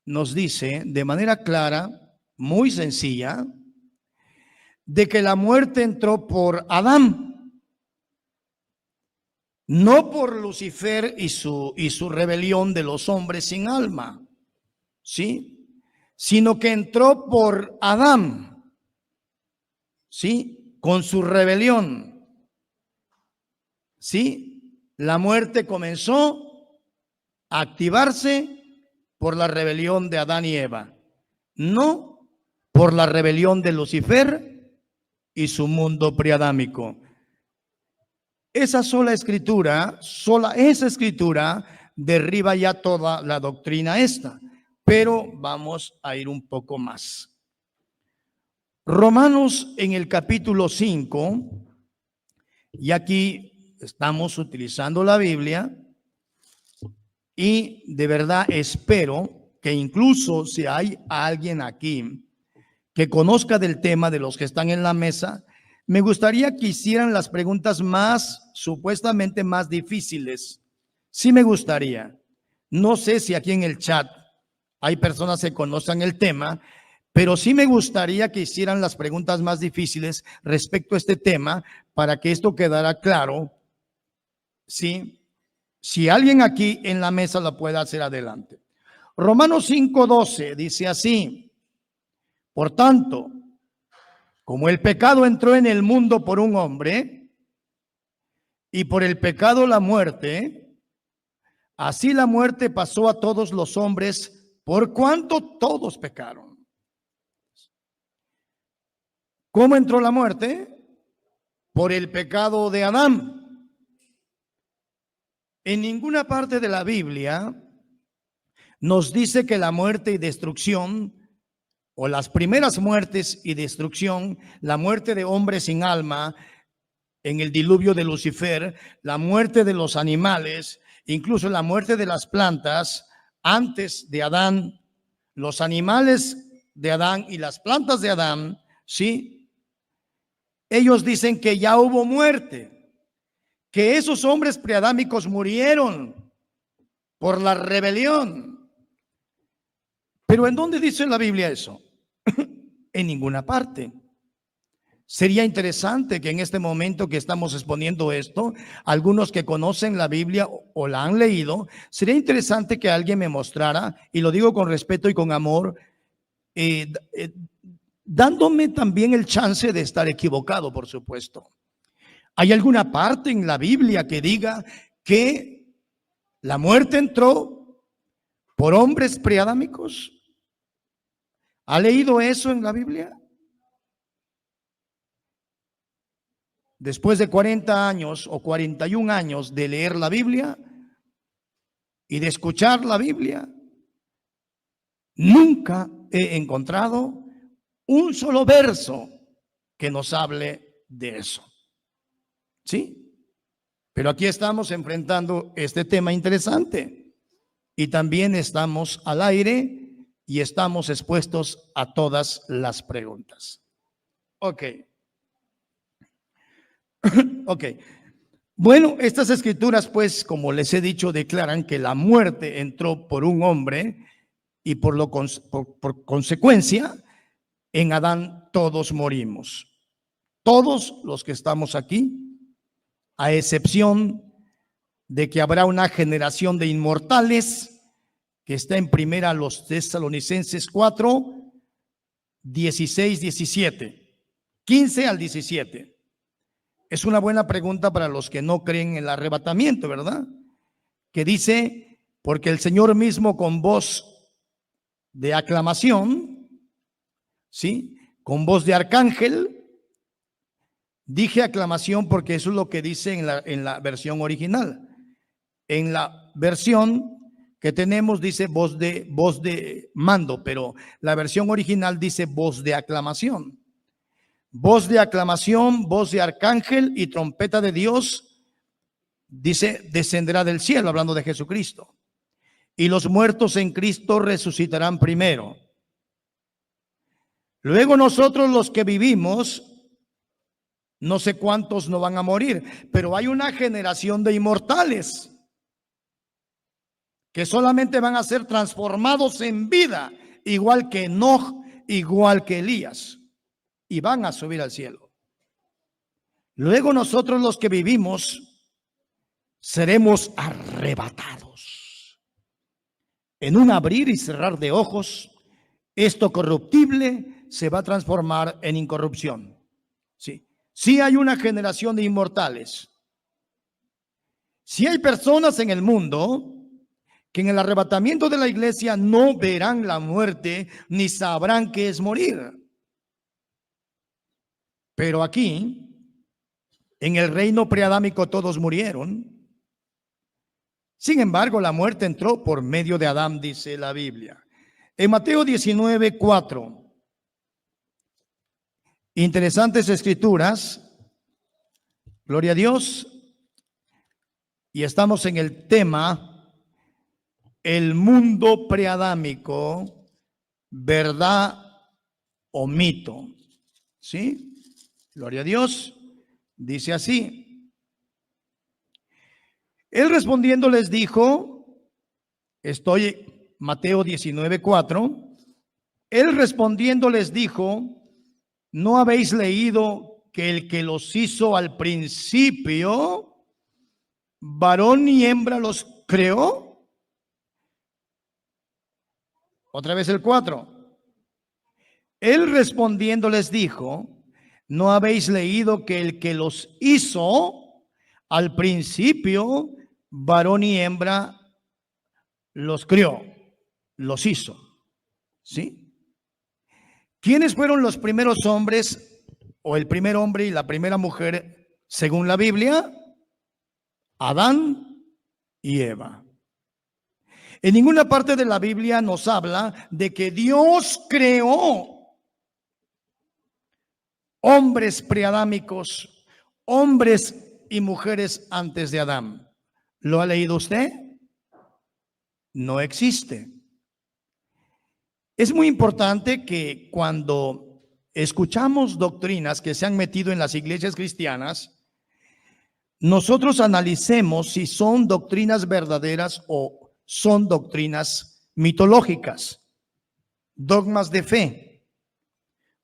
nos dice de manera clara, muy sencilla, de que la muerte entró por Adán, no por Lucifer y su rebelión de los hombres sin alma, ¿sí? Sino que entró por Adán, ¿sí? Con su rebelión, ¿sí? La muerte comenzó a activarse por la rebelión de Adán y Eva, no por la rebelión de Lucifer y su mundo preadámico. Esa escritura derriba ya toda la doctrina esta, pero vamos a ir un poco más. Romanos en el capítulo 5, y aquí estamos utilizando la Biblia, y de verdad espero que incluso si hay alguien aquí que conozca del tema de los que están en la mesa, me gustaría que hicieran las preguntas supuestamente más difíciles. Sí me gustaría. No sé si aquí en el chat hay personas que conozcan el tema, pero sí me gustaría que hicieran las preguntas más difíciles respecto a este tema para que esto quedara claro. Sí. Si alguien aquí en la mesa lo puede hacer, adelante. Romanos 5:12 dice así: por tanto, como el pecado entró en el mundo por un hombre, y por el pecado la muerte, así la muerte pasó a todos los hombres, por cuanto todos pecaron. ¿Cómo entró la muerte? Por el pecado de Adán. En ninguna parte de la Biblia nos dice que la muerte y destrucción, o las primeras muertes y destrucción, la muerte de hombres sin alma en el diluvio de Lucifer, la muerte de los animales, incluso la muerte de las plantas antes de Adán, los animales de Adán y las plantas de Adán, ¿sí? Ellos dicen que ya hubo muerte, que esos hombres preadámicos murieron por la rebelión. Pero ¿en dónde dice la Biblia eso? En ninguna parte. Sería interesante que en este momento que estamos exponiendo esto, algunos que conocen la Biblia o la han leído, sería interesante que alguien me mostrara, y lo digo con respeto y con amor, dándome también el chance de estar equivocado, por supuesto. ¿Hay alguna parte en la Biblia que diga que la muerte entró por hombres preadámicos? ¿Ha leído eso en la Biblia? Después de 40 años o 41 años de leer la Biblia y de escuchar la Biblia, nunca he encontrado un solo verso que nos hable de eso. ¿Sí? Pero aquí estamos enfrentando este tema interesante y también estamos al aire y estamos expuestos a todas las preguntas. Ok. Ok. Bueno, estas escrituras, pues, como les he dicho, declaran que la muerte entró por un hombre y por consecuencia, en Adán todos morimos. Todos los que estamos aquí, a excepción de que habrá una generación de inmortales que está en primera los Tesalonicenses 4, 16, 17, 15 al 17. Es una buena pregunta para los que no creen en el arrebatamiento, ¿verdad? Que dice, porque el Señor mismo con voz de aclamación, ¿sí? Con voz de arcángel. Dije aclamación porque eso es lo que dice en la versión original. En la versión que tenemos dice voz de mando, pero la versión original dice voz de aclamación. Voz de aclamación, voz de arcángel y trompeta de Dios, dice, descenderá del cielo, hablando de Jesucristo. Y los muertos en Cristo resucitarán primero. Luego nosotros los que vivimos, no sé cuántos no van a morir, pero hay una generación de inmortales que solamente van a ser transformados en vida, igual que Enoc, igual que Elías, y van a subir al cielo. Luego nosotros los que vivimos seremos arrebatados. En un abrir y cerrar de ojos, esto corruptible se va a transformar en incorrupción. Sí, sí hay una generación de inmortales. Sí hay personas en el mundo que en el arrebatamiento de la iglesia no verán la muerte ni sabrán qué es morir. Pero aquí, en el reino preadámico, todos murieron. Sin embargo, la muerte entró por medio de Adán, dice la Biblia. En Mateo 19, 4. Interesantes escrituras. Gloria a Dios. Y estamos en el tema, el mundo preadámico, verdad o mito. ¿Sí? Gloria a Dios. Dice así. Él respondiendo les dijo, Mateo 19, 4. Él respondiendo les dijo, ¿no habéis leído que el que los hizo al principio, varón y hembra los creó? Otra vez el 4. Él respondiendo les dijo, ¿no habéis leído que el que los hizo al principio, varón y hembra los crió? Los hizo. ¿Sí? ¿Quiénes fueron los primeros hombres o el primer hombre y la primera mujer según la Biblia? Adán y Eva. En ninguna parte de la Biblia nos habla de que Dios creó hombres preadámicos, hombres y mujeres antes de Adán. ¿Lo ha leído usted? No existe. Es muy importante que cuando escuchamos doctrinas que se han metido en las iglesias cristianas, nosotros analicemos si son doctrinas verdaderas o son doctrinas mitológicas, dogmas de fe,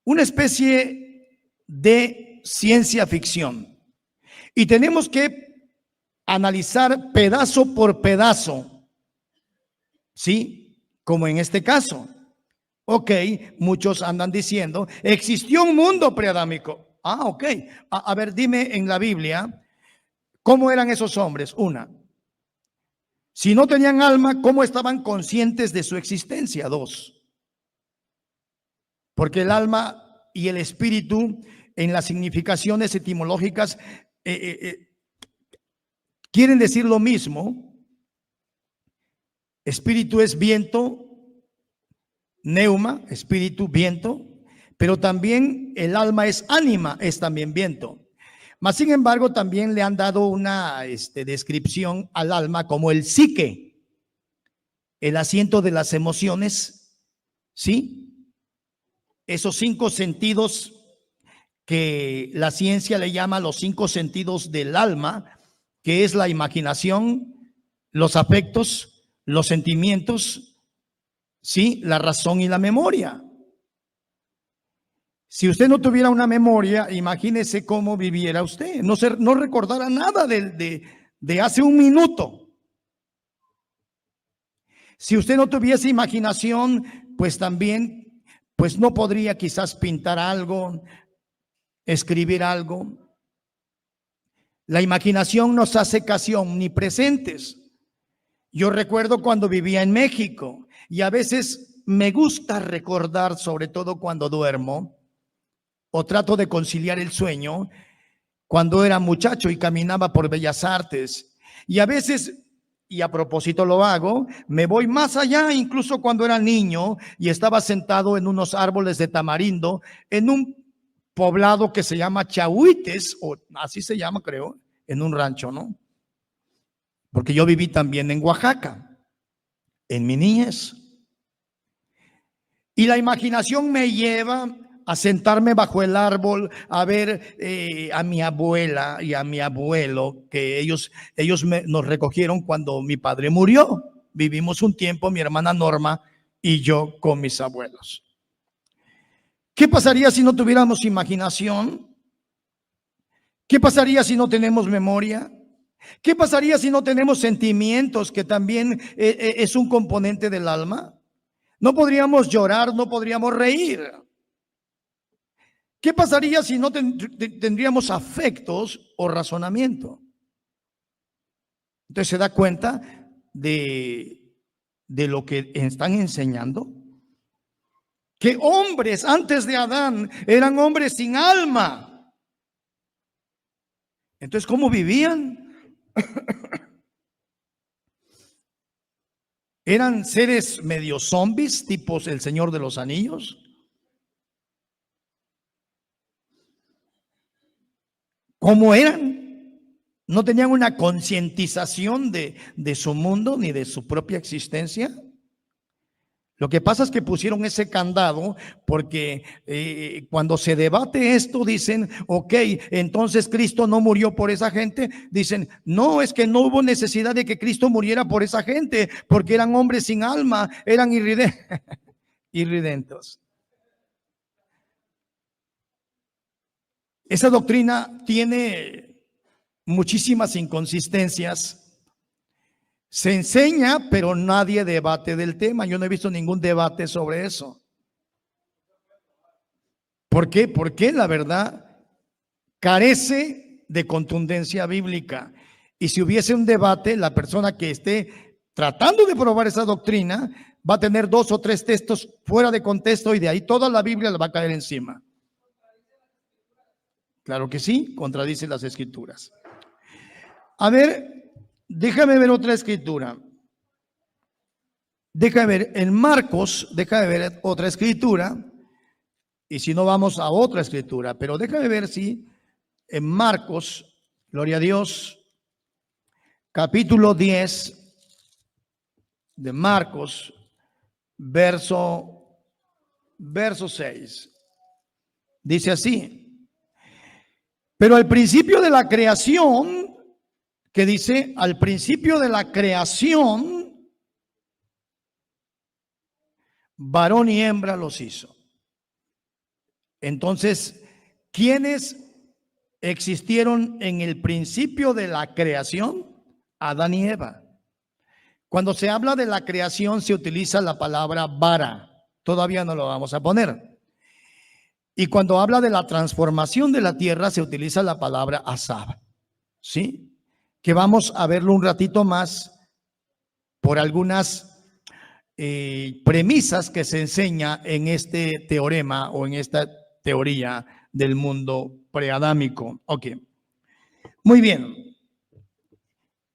una especie de ciencia ficción. Y tenemos que analizar pedazo por pedazo, ¿sí? Como en este caso. Ok, muchos andan diciendo, existió un mundo preadámico. Ah, ok. A ver, dime en la Biblia, ¿cómo eran esos hombres? Una, si no tenían alma, ¿cómo estaban conscientes de su existencia? Dos, porque el alma y el espíritu en las significaciones etimológicas quieren decir lo mismo. Espíritu es viento, neuma, espíritu, viento, pero también el alma es ánima, es también viento. Mas, sin embargo, también le han dado una descripción al alma como el psique, el asiento de las emociones, ¿sí? Esos 5 sentidos que la ciencia le llama los 5 sentidos del alma, que es la imaginación, los afectos, los sentimientos, ¿sí? La razón y la memoria. Si usted no tuviera una memoria, imagínese cómo viviera usted. No recordara nada de hace un minuto. Si usted no tuviese imaginación, pues también, pues no podría quizás pintar algo, escribir algo. La imaginación nos hace casi omnipresentes. Yo recuerdo cuando vivía en México y a veces me gusta recordar, sobre todo cuando duermo, o trato de conciliar el sueño, cuando era muchacho y caminaba por Bellas Artes. Y a veces, y a propósito lo hago, me voy más allá, incluso cuando era niño y estaba sentado en unos árboles de tamarindo, en un poblado que se llama Chahuites, o así se llama, creo, en un rancho, ¿no? Porque yo viví también en Oaxaca, en mi niñez. Y la imaginación me lleva a sentarme bajo el árbol, a ver a mi abuela y a mi abuelo, que ellos nos recogieron cuando mi padre murió. Vivimos un tiempo, mi hermana Norma y yo, con mis abuelos. ¿Qué pasaría si no tuviéramos imaginación? ¿Qué pasaría si no tenemos memoria? ¿Qué pasaría si no tenemos sentimientos, que también es un componente del alma? No podríamos llorar, no podríamos reír. ¿Qué pasaría si no tendríamos afectos o razonamiento? Entonces se da cuenta de lo que están enseñando. Que hombres antes de Adán eran hombres sin alma. Entonces, ¿cómo vivían? ¿Eran seres medio zombies, tipos el Señor de los Anillos? ¿Cómo eran? ¿No tenían una concientización de su mundo ni de su propia existencia? Lo que pasa es que pusieron ese candado porque cuando se debate esto dicen, ok, entonces Cristo no murió por esa gente. Dicen, no, es que no hubo necesidad de que Cristo muriera por esa gente, porque eran hombres sin alma, eran irridentos. Esa doctrina tiene muchísimas inconsistencias. Se enseña, pero nadie debate del tema. Yo no he visto ningún debate sobre eso. ¿Por qué? Porque la verdad carece de contundencia bíblica. Y si hubiese un debate, la persona que esté tratando de probar esa doctrina va a tener 2 o 3 textos fuera de contexto y de ahí toda la Biblia le va a caer encima. Claro que sí, contradice las escrituras. A ver, déjame ver otra escritura. Deja de ver, en Marcos, deja de ver otra escritura, y si no vamos a otra escritura, pero deja de ver si en Marcos, gloria a Dios, capítulo 10 de Marcos, verso 6. Dice así: pero al principio de la creación, que dice, al principio de la creación, varón y hembra los hizo. Entonces, ¿quiénes existieron en el principio de la creación? Adán y Eva. Cuando se habla de la creación se utiliza la palabra bara. Todavía no lo vamos a poner. Y cuando habla de la transformación de la tierra se utiliza la palabra asab. ¿Sí? Que vamos a verlo un ratito más por algunas premisas que se enseña en este teorema o en esta teoría del mundo preadámico. Ok. Muy bien.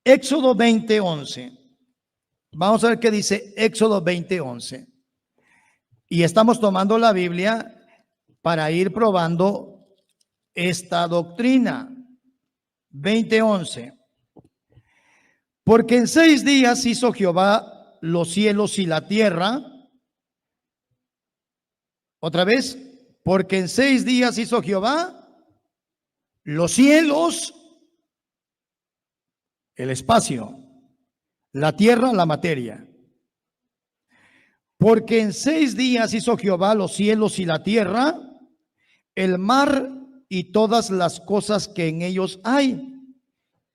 Éxodo 20:11. Vamos a ver qué dice Éxodo 20:11. Y estamos tomando la Biblia para ir probando esta doctrina. 20:11. Porque en 6 días hizo Jehová los cielos y la tierra. Otra vez, porque en 6 días hizo Jehová los cielos, el espacio, la tierra, la materia. Porque en 6 días hizo Jehová los cielos y la tierra, el mar y todas las cosas que en ellos hay,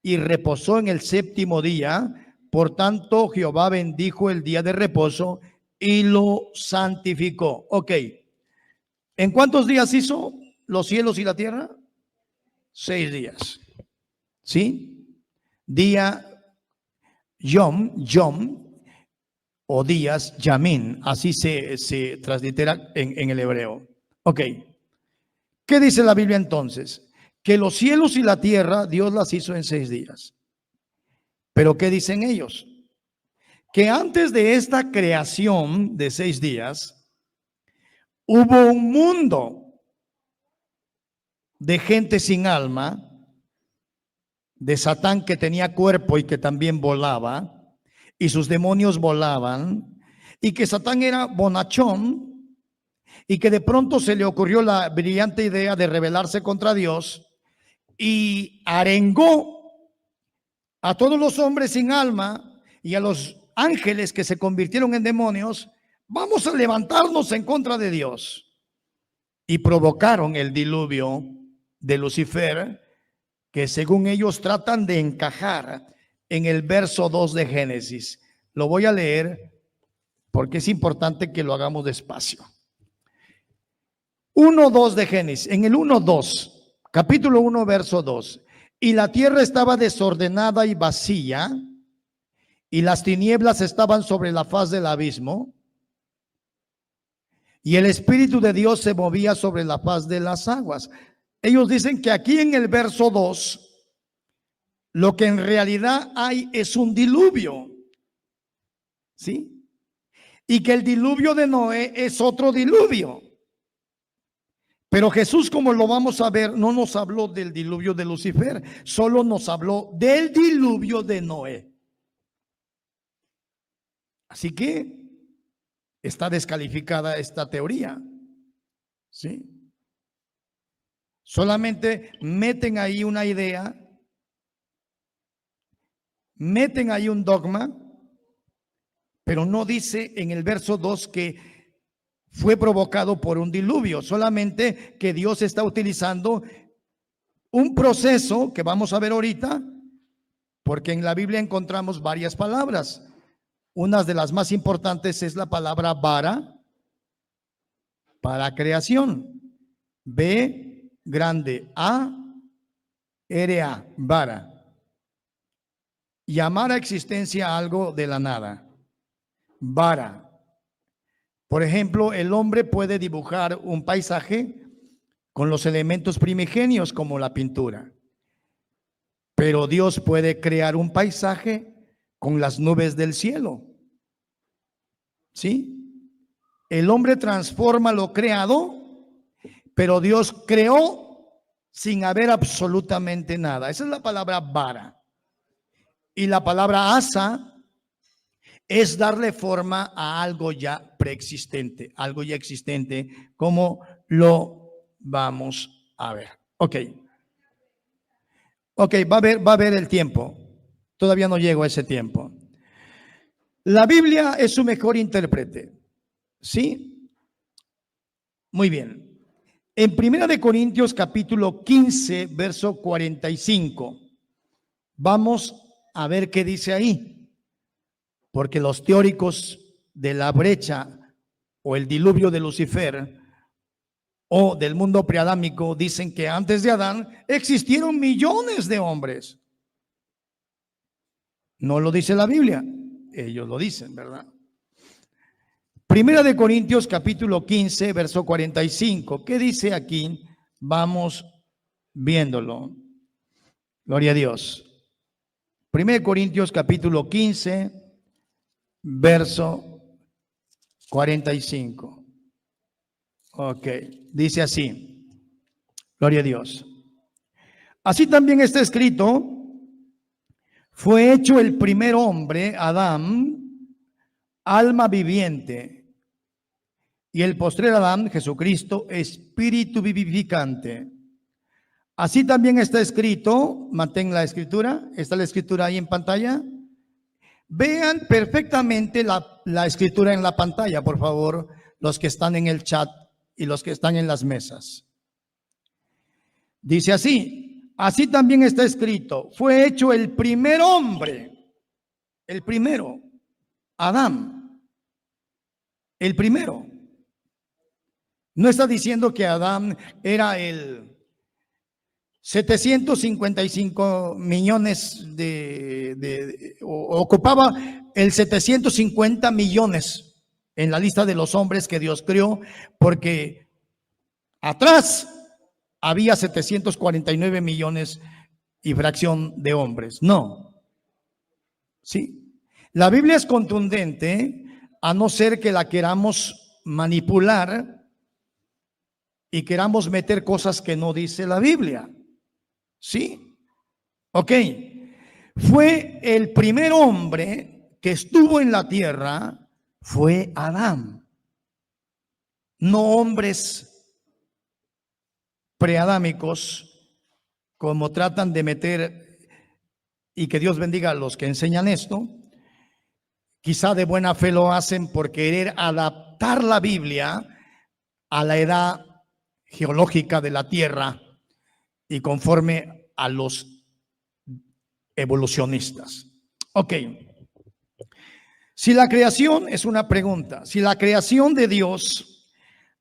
y reposó en el 7º día. Por tanto, Jehová bendijo el día de reposo y lo santificó. Ok. ¿En cuántos días hizo los cielos y la tierra? 6 días. ¿Sí? Día Yom, o días Yamin. Así se translitera en el hebreo. Ok. ¿Qué dice la Biblia entonces? Que los cielos y la tierra Dios las hizo en 6 días. Pero ¿qué dicen ellos? Que antes de esta creación de 6 días, hubo un mundo de gente sin alma, de Satán que tenía cuerpo y que también volaba, y sus demonios volaban, y que Satán era bonachón, y que de pronto se le ocurrió la brillante idea de rebelarse contra Dios, y arengó a todos los hombres sin alma y a los ángeles que se convirtieron en demonios. Vamos a levantarnos en contra de Dios. Y provocaron el diluvio de Lucifer, que según ellos tratan de encajar en el verso 2 de Génesis. Lo voy a leer porque es importante que lo hagamos despacio. 1:2 de Génesis, en el 1:2, capítulo 1, verso 2. Y la tierra estaba desordenada y vacía, y las tinieblas estaban sobre la faz del abismo, y el Espíritu de Dios se movía sobre la faz de las aguas. Ellos dicen que aquí en el verso 2, lo que en realidad hay es un diluvio, ¿sí? Y que el diluvio de Noé es otro diluvio. Pero Jesús, como lo vamos a ver, no nos habló del diluvio de Lucifer, solo nos habló del diluvio de Noé. Así que está descalificada esta teoría, ¿sí? Solamente meten ahí una idea, meten ahí un dogma, pero no dice en el verso 2 que fue provocado por un diluvio, solamente que Dios está utilizando un proceso que vamos a ver ahorita, porque en la Biblia encontramos varias palabras. Una de las más importantes es la palabra bara, para creación. B grande, A, R, A, bara. Llamar a existencia algo de la nada. Bara. Por ejemplo, el hombre puede dibujar un paisaje con los elementos primigenios como la pintura. Pero Dios puede crear un paisaje con las nubes del cielo. ¿sí? El hombre transforma lo creado, pero Dios creó sin haber absolutamente nada. Esa es la palabra bara. Y la palabra asa es darle forma a algo ya preexistente, algo ya existente, como lo vamos a ver. Ok, va a ver el tiempo. Todavía no llego a ese tiempo. La Biblia es su mejor intérprete, ¿sí? Muy bien. En 1 Corintios capítulo 15, verso 45, vamos a ver qué dice ahí. Porque los teóricos de la brecha o el diluvio de Lucifer o del mundo preadámico dicen que antes de Adán existieron millones de hombres. No lo dice la Biblia, ellos lo dicen, ¿verdad? 1 Corintios capítulo 15, verso 45. ¿Qué dice aquí? Vamos viéndolo. Gloria a Dios. 1 Corintios capítulo 15, verso 45. Ok, dice así. Gloria a Dios. Así también está escrito: fue hecho el primer hombre, Adán, alma viviente, y el postrer Adán, Jesucristo, espíritu vivificante. Así también está escrito, mantén la escritura, está la escritura ahí en pantalla. Vean perfectamente la escritura en la pantalla, por favor, los que están en el chat y los que están en las mesas. Dice así: así también está escrito, fue hecho el primer hombre, el primero, Adán, el primero. No está diciendo que Adán era el 755 millones ocupaba el 750 millones en la lista de los hombres que Dios creó, porque atrás había 749 millones y fracción de hombres. No. Sí. La Biblia es contundente, a no ser que la queramos manipular y queramos meter cosas que no dice la Biblia. ¿Sí? Ok. Fue el primer hombre que estuvo en la tierra, fue Adán. No hombres preadámicos, como tratan de meter, y que Dios bendiga a los que enseñan esto. Quizá de buena fe lo hacen por querer adaptar la Biblia a la edad geológica de la tierra y conforme a los evolucionistas. Ok. Si la creación, es una pregunta, si la creación de Dios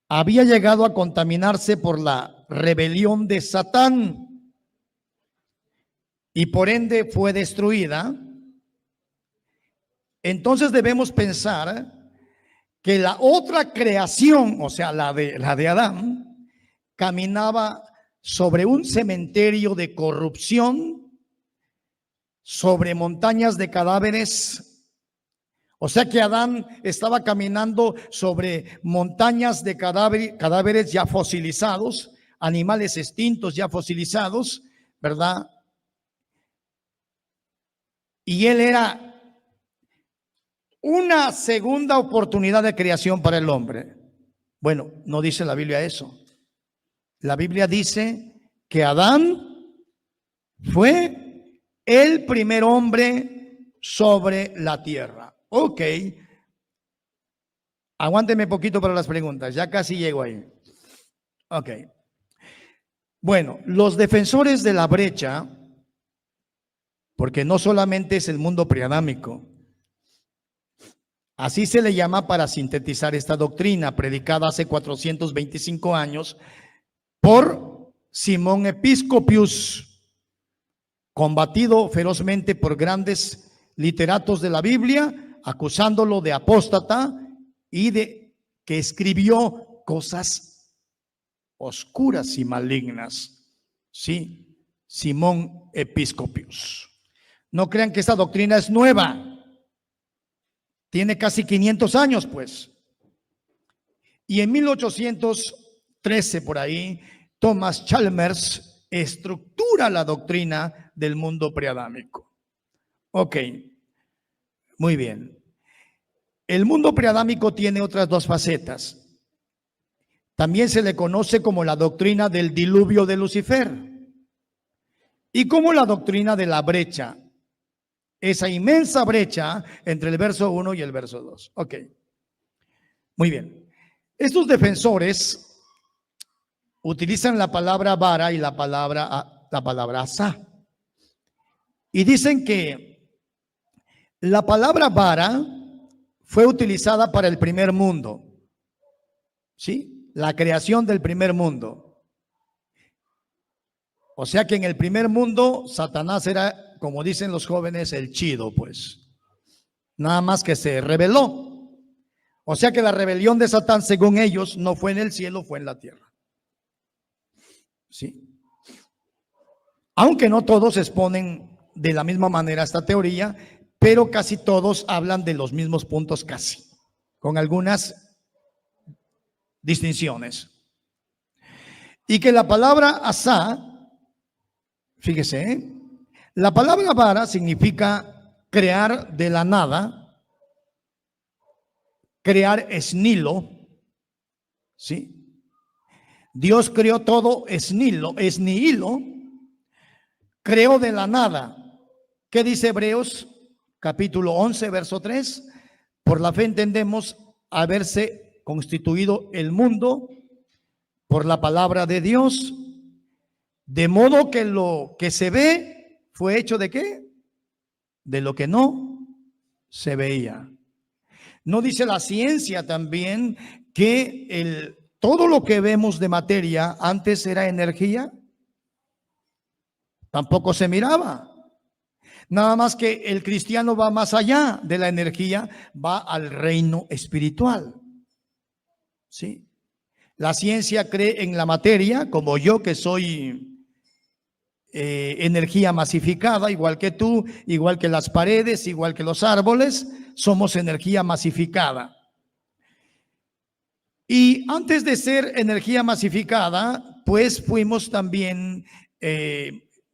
había llegado a contaminarse por la rebelión de Satán y por ende fue destruida, entonces debemos pensar que la otra creación, o sea, la de Adán, caminaba sobre un cementerio de corrupción, sobre montañas de cadáveres. O sea que Adán estaba caminando sobre montañas de cadáveres ya fosilizados, animales extintos ya fosilizados, ¿verdad? Y él era una segunda oportunidad de creación para el hombre. Bueno, no dice la Biblia eso. La Biblia dice que Adán fue el primer hombre sobre la tierra. Ok. Aguánteme poquito para las preguntas. Ya casi llego ahí. Ok. Bueno, los defensores de la brecha, porque no solamente es el mundo preadámico, así se le llama para sintetizar esta doctrina predicada hace 425 años por Simón Episcopius, combatido ferozmente por grandes literatos de la Biblia, acusándolo de apóstata y de que escribió cosas oscuras y malignas. Sí, Simón Episcopius. No crean que esta doctrina es nueva. Tiene casi 500 años, pues. Y en 1813, por ahí, Thomas Chalmers estructura la doctrina del mundo preadámico. Ok, muy bien. El mundo preadámico tiene otras dos facetas. También se le conoce como la doctrina del diluvio de Lucifer y como la doctrina de la brecha, esa inmensa brecha entre el verso 1 y el verso 2. Ok, muy bien. Estos defensores utilizan la palabra vara y la palabra asá. Y dicen que la palabra vara fue utilizada para el primer mundo, ¿sí? La creación del primer mundo. O sea que en el primer mundo Satanás era, como dicen los jóvenes, el chido, pues. Nada más que se rebeló. O sea que la rebelión de Satán, según ellos, no fue en el cielo, fue en la tierra. ¿Sí? Aunque no todos exponen de la misma manera esta teoría, pero casi todos hablan de los mismos puntos casi, con algunas distinciones. Y que la palabra asá, fíjese, la palabra vara significa crear de la nada, crear es nilo, ¿sí? Dios creó todo es nihilo, creó de la nada. ¿Qué dice Hebreos capítulo 11, verso 3? Por la fe entendemos haberse constituido el mundo por la palabra de Dios, de modo que lo que se ve fue hecho ¿de qué? De lo que no se veía. ¿No dice la ciencia también que todo lo que vemos de materia antes era energía? Tampoco se miraba. Nada más que el cristiano va más allá de la energía, va al reino espiritual. ¿Sí? La ciencia cree en la materia, como yo que soy energía masificada, igual que tú, igual que las paredes, igual que los árboles, somos energía masificada. Y antes de ser energía masificada, pues fuimos también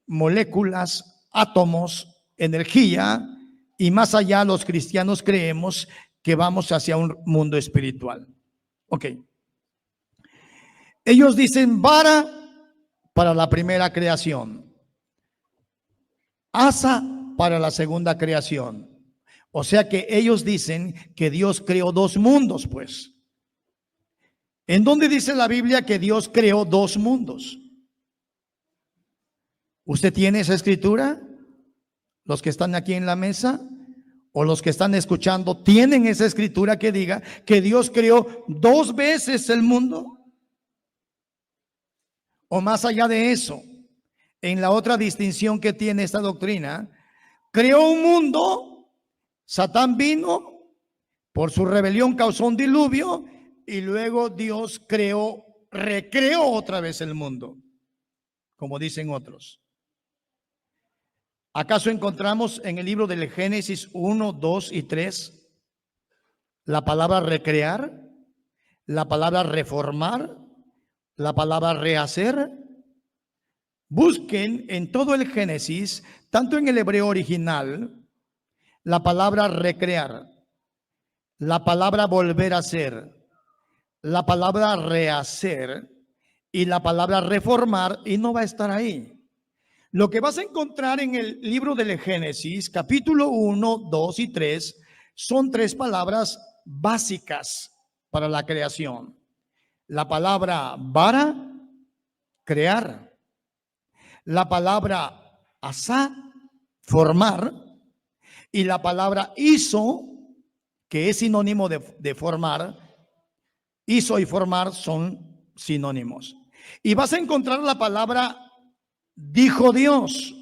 moléculas, átomos, energía, y más allá los cristianos creemos que vamos hacia un mundo espiritual. Ok. Ellos dicen vara para la primera creación, asa para la segunda creación. O sea que ellos dicen que Dios creó dos mundos, pues. ¿En dónde dice la Biblia que Dios creó dos mundos? ¿Usted tiene esa escritura? Los que están aquí en la mesa o los que están escuchando, ¿tienen esa escritura que diga que Dios creó dos veces el mundo? O más allá de eso, en la otra distinción que tiene esta doctrina, creó un mundo, Satán vino, por su rebelión causó un diluvio y luego Dios recreó otra vez el mundo, como dicen otros. ¿Acaso encontramos en el libro del Génesis 1, 2 y 3 la palabra recrear, la palabra reformar, la palabra rehacer? Busquen en todo el Génesis, tanto en el hebreo original, la palabra recrear, la palabra volver a ser, la palabra rehacer y la palabra reformar, y no va a estar ahí. Lo que vas a encontrar en el libro del Génesis, capítulo 1, 2 y 3, son tres palabras básicas para la creación. La palabra vara, crear. La palabra asá, formar. Y la palabra hizo, que es sinónimo de formar. Hizo y formar son sinónimos. Y vas a encontrar la palabra dijo Dios.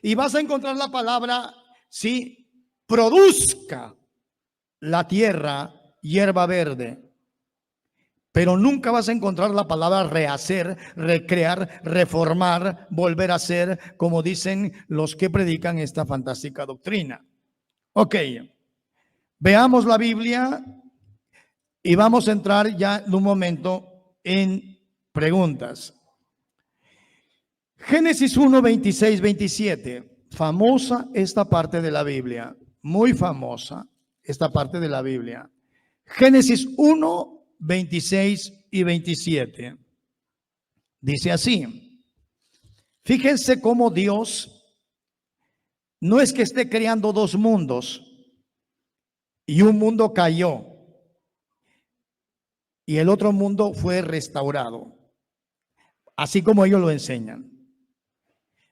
Y vas a encontrar la palabra, sí, produzca la tierra hierba verde. Pero nunca vas a encontrar la palabra rehacer, recrear, reformar, volver a ser, como dicen los que predican esta fantástica doctrina. Ok. Veamos la Biblia y vamos a entrar ya en un momento en preguntas. Génesis 1, 26, 27. Famosa esta parte de la Biblia, muy famosa esta parte de la Biblia. Génesis 1, 26 y 27. Dice así. Fíjense cómo Dios no es que esté creando dos mundos y un mundo cayó y el otro mundo fue restaurado, así como ellos lo enseñan.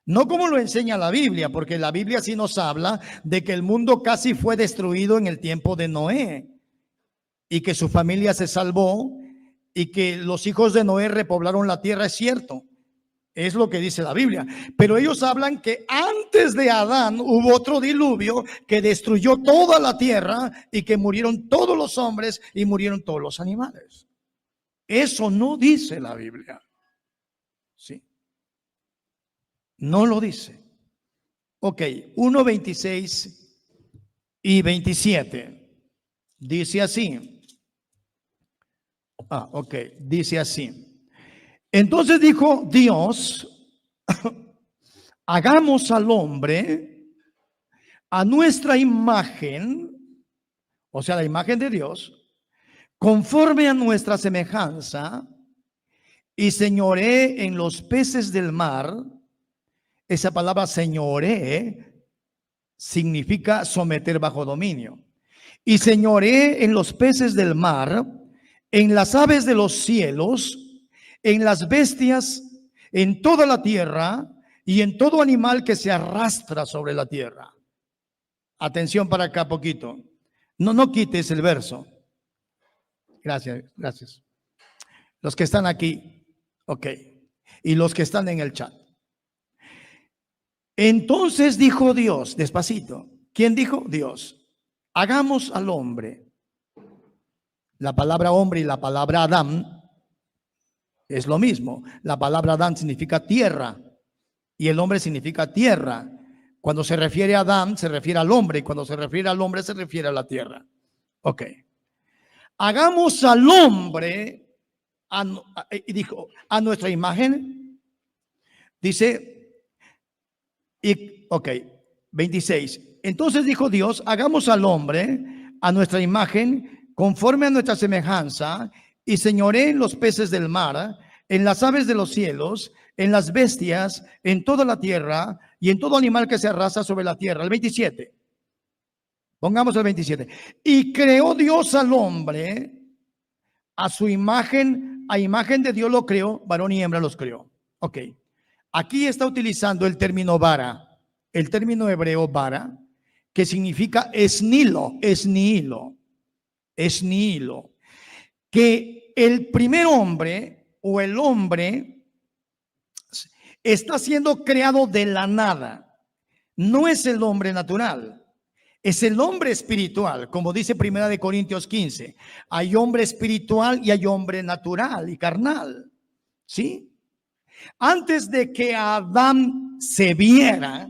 No como lo enseña la Biblia, porque la Biblia sí nos habla de que el mundo casi fue destruido en el tiempo de Noé y que su familia se salvó y que los hijos de Noé repoblaron la tierra, es cierto. Es lo que dice la Biblia. Pero ellos hablan que antes de Adán hubo otro diluvio que destruyó toda la tierra y que murieron todos los hombres y murieron todos los animales. Eso no dice la Biblia. Sí. No lo dice. Ok, 1, 26 y 27. Dice así. Ok, dice así. Entonces dijo Dios, hagamos al hombre a nuestra imagen, o sea, la imagen de Dios, conforme a nuestra semejanza, y señoree en los peces del mar. Esa palabra señoree significa someter bajo dominio. Y señoree en los peces del mar, en las aves de los cielos, en las bestias, en toda la tierra y en todo animal que se arrastra sobre la tierra. Atención para acá poquito. No quites el verso. Gracias, gracias. Los que están aquí, ok. Y los que están en el chat. Entonces dijo Dios, despacito. ¿Quién dijo? Dios. Hagamos al hombre. La palabra hombre y la palabra Adán es lo mismo. La palabra Adán significa tierra y el hombre significa tierra. Cuando se refiere a Adán, se refiere al hombre, y cuando se refiere al hombre, se refiere a la tierra. Ok. Hagamos al hombre, y dijo, a nuestra imagen. Dice, ok, 26. Entonces dijo Dios, hagamos al hombre a nuestra imagen, conforme a nuestra semejanza, y señoree en los peces del mar, en las aves de los cielos, en las bestias, en toda la tierra y en todo animal que se arrastra sobre la tierra. El 27. Pongamos el 27. Y creó Dios al hombre a su imagen, a imagen de Dios lo creó, varón y hembra los creó. Ok. Aquí está utilizando el término vara, el término hebreo vara, que significa esnilo, que el primer hombre o el hombre está siendo creado de la nada. No es el hombre natural, es el hombre espiritual, como dice 1 Corintios 15. Hay hombre espiritual y hay hombre natural y carnal. ¿Sí? Antes de que Adán se viera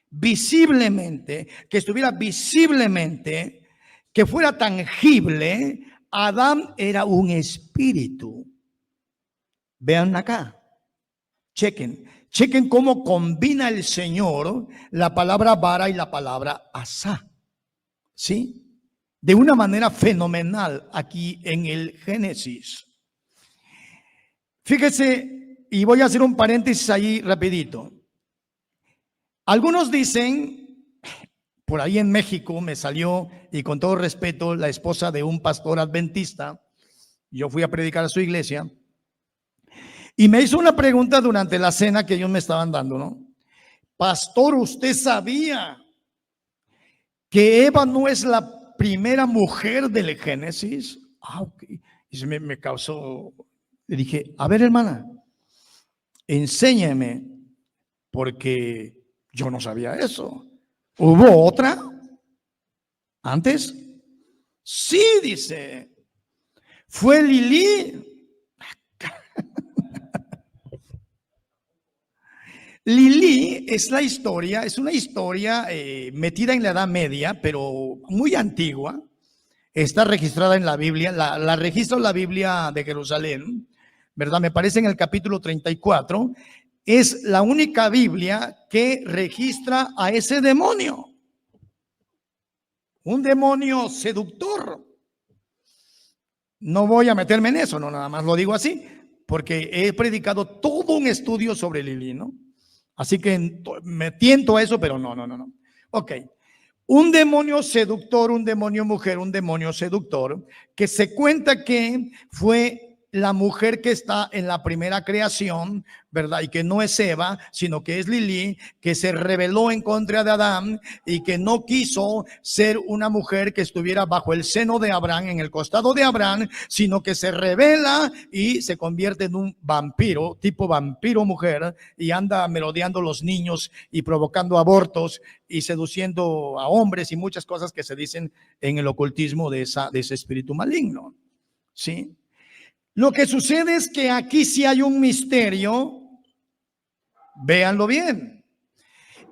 visiblemente, que estuviera visiblemente, que fuera tangible, Adán era un espíritu. Vean acá. Chequen cómo combina el Señor la palabra vara y la palabra asá. ¿Sí? De una manera fenomenal aquí en el Génesis. Fíjese, y voy a hacer un paréntesis ahí rapidito. Algunos dicen, por ahí en México me salió, y con todo respeto, la esposa de un pastor adventista. Yo fui a predicar a su iglesia. Y me hizo una pregunta durante la cena que ellos me estaban dando, ¿no? Pastor, ¿usted sabía que Eva no es la primera mujer del Génesis? Ok. Y se me causó, le dije, a ver, hermana, enséñeme, porque yo no sabía eso. ¿Hubo otra antes? Sí, dice, fue Lili. Lili es una historia metida en la Edad Media, pero muy antigua. Está registrada en la Biblia, la registra la Biblia de Jerusalén, ¿verdad? Me parece en el capítulo 34. Es la única Biblia que registra a ese demonio. Un demonio seductor. No voy a meterme en eso, no, nada más lo digo así, porque he predicado todo un estudio sobre Lili, ¿no? Así que me tiento a eso, pero no. Ok. Un demonio seductor, un demonio mujer, un demonio seductor, que se cuenta que fue la mujer que está en la primera creación, ¿verdad? Y que no es Eva, sino que es Lili, que se rebeló en contra de Adán y que no quiso ser una mujer que estuviera bajo el seno de Abraham, en el costado de Abraham, sino que se rebela y se convierte en un vampiro, tipo vampiro mujer, y anda merodeando los niños y provocando abortos y seduciendo a hombres y muchas cosas que se dicen en el ocultismo de ese espíritu maligno, ¿sí? Lo que sucede es que aquí sí hay un misterio, véanlo bien.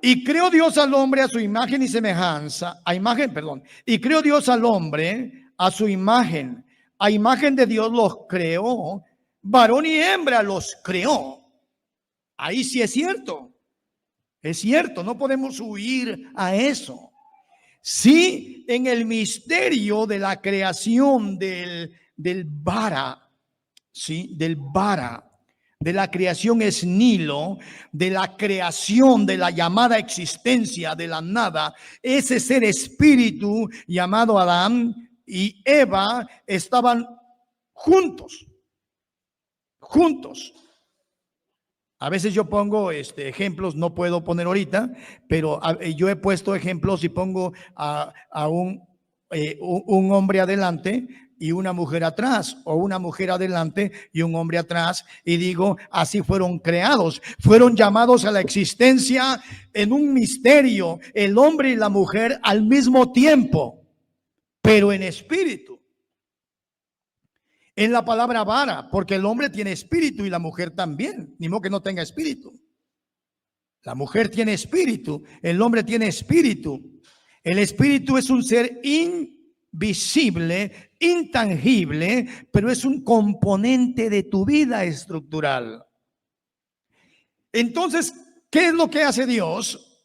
Y creó Dios al hombre a su imagen y semejanza, y creó Dios al hombre a su imagen. A imagen de Dios los creó, varón y hembra los creó. Ahí sí es cierto, no podemos huir a eso. Sí, en el misterio de la creación del vara, ¿sí? Del vara, de la creación es Nilo, de la creación de la llamada existencia de la nada, ese ser espíritu llamado Adán y Eva estaban juntos. A veces yo pongo ejemplos, no puedo poner ahorita, pero yo he puesto ejemplos y pongo a un hombre adelante y una mujer atrás, o una mujer adelante y un hombre atrás, y digo, así fueron creados, fueron llamados a la existencia en un misterio, el hombre y la mujer al mismo tiempo, pero en espíritu. En la palabra vara, porque el hombre tiene espíritu y la mujer también, ni modo que no tenga espíritu. La mujer tiene espíritu, el hombre tiene espíritu. El espíritu es un ser invisible, intangible, pero es un componente de tu vida estructural. Entonces, ¿qué es lo que hace Dios?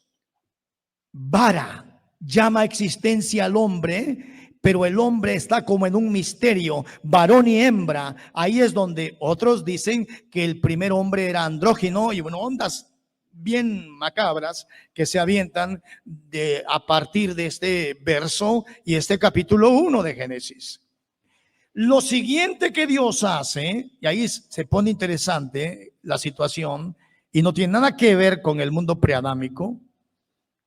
Vara, llama existencia al hombre, pero el hombre está como en un misterio, varón y hembra. Ahí es donde otros dicen que el primer hombre era andrógino, y bueno, ondas bien macabras que se avientan a partir de este verso y este capítulo 1 de Génesis. Lo siguiente que Dios hace, y ahí se pone interesante la situación, y no tiene nada que ver con el mundo preadámico,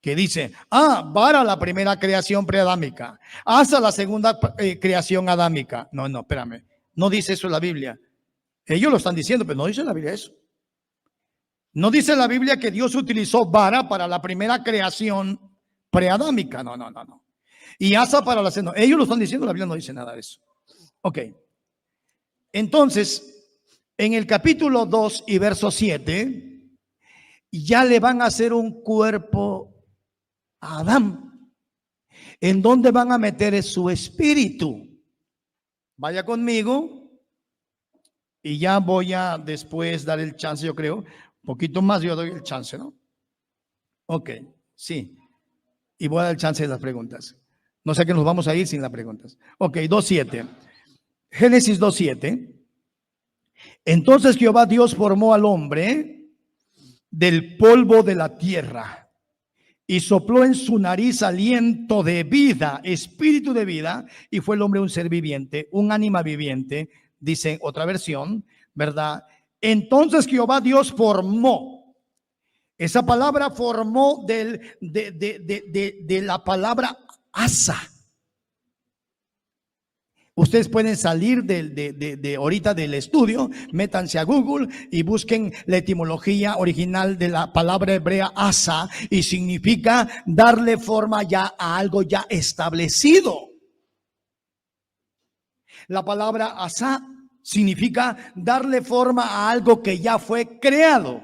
que dice, vara la primera creación preadámica, hasta la segunda creación adámica. No, espérame, no dice eso la Biblia. Ellos lo están diciendo, pero no dice la Biblia eso. No dice la Biblia que Dios utilizó vara para la primera creación preadámica. No. Y asa para la segunda. Ellos lo están diciendo, la Biblia no dice nada de eso. Ok. Entonces, en el capítulo 2 y verso 7, ya le van a hacer un cuerpo a Adán, en donde van a meter su espíritu. Vaya conmigo y ya voy a después dar el chance, yo creo, un poquito más yo doy el chance, ¿no? Ok, sí. Y voy a dar el chance de las preguntas. No sé que nos vamos a ir sin las preguntas. Ok, 2:7. Génesis 2:7. Entonces Jehová Dios formó al hombre del polvo de la tierra y sopló en su nariz aliento de vida, espíritu de vida, y fue el hombre un ser viviente, un ánima viviente, dice otra versión, ¿verdad? Entonces Jehová Dios formó. Esa palabra formó de la palabra asa. Ustedes pueden salir de ahorita del estudio, métanse a Google y busquen la etimología original de la palabra hebrea asa, y significa darle forma ya a algo ya establecido. La palabra asa significa darle forma a algo que ya fue creado.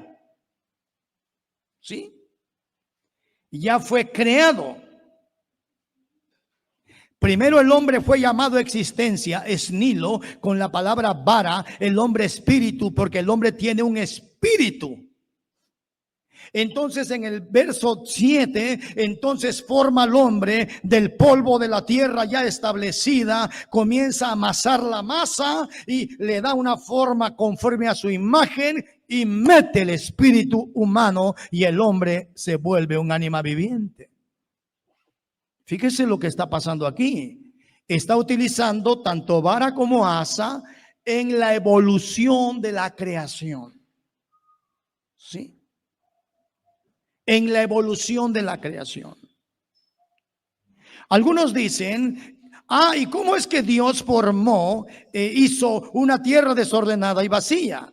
¿sí? Ya fue creado. Primero el hombre fue llamado a existencia, esnilo, con la palabra vara, el hombre espíritu, porque el hombre tiene un espíritu. Entonces en el verso 7, entonces forma al hombre del polvo de la tierra ya establecida, comienza a amasar la masa y le da una forma conforme a su imagen y mete el espíritu humano y el hombre se vuelve un ánima viviente. Fíjese lo que está pasando aquí. Está utilizando tanto vara como asa en la evolución de la creación. ¿Sí? En la evolución de la creación. Algunos dicen, ¿y cómo es que Dios formó, hizo una tierra desordenada y vacía?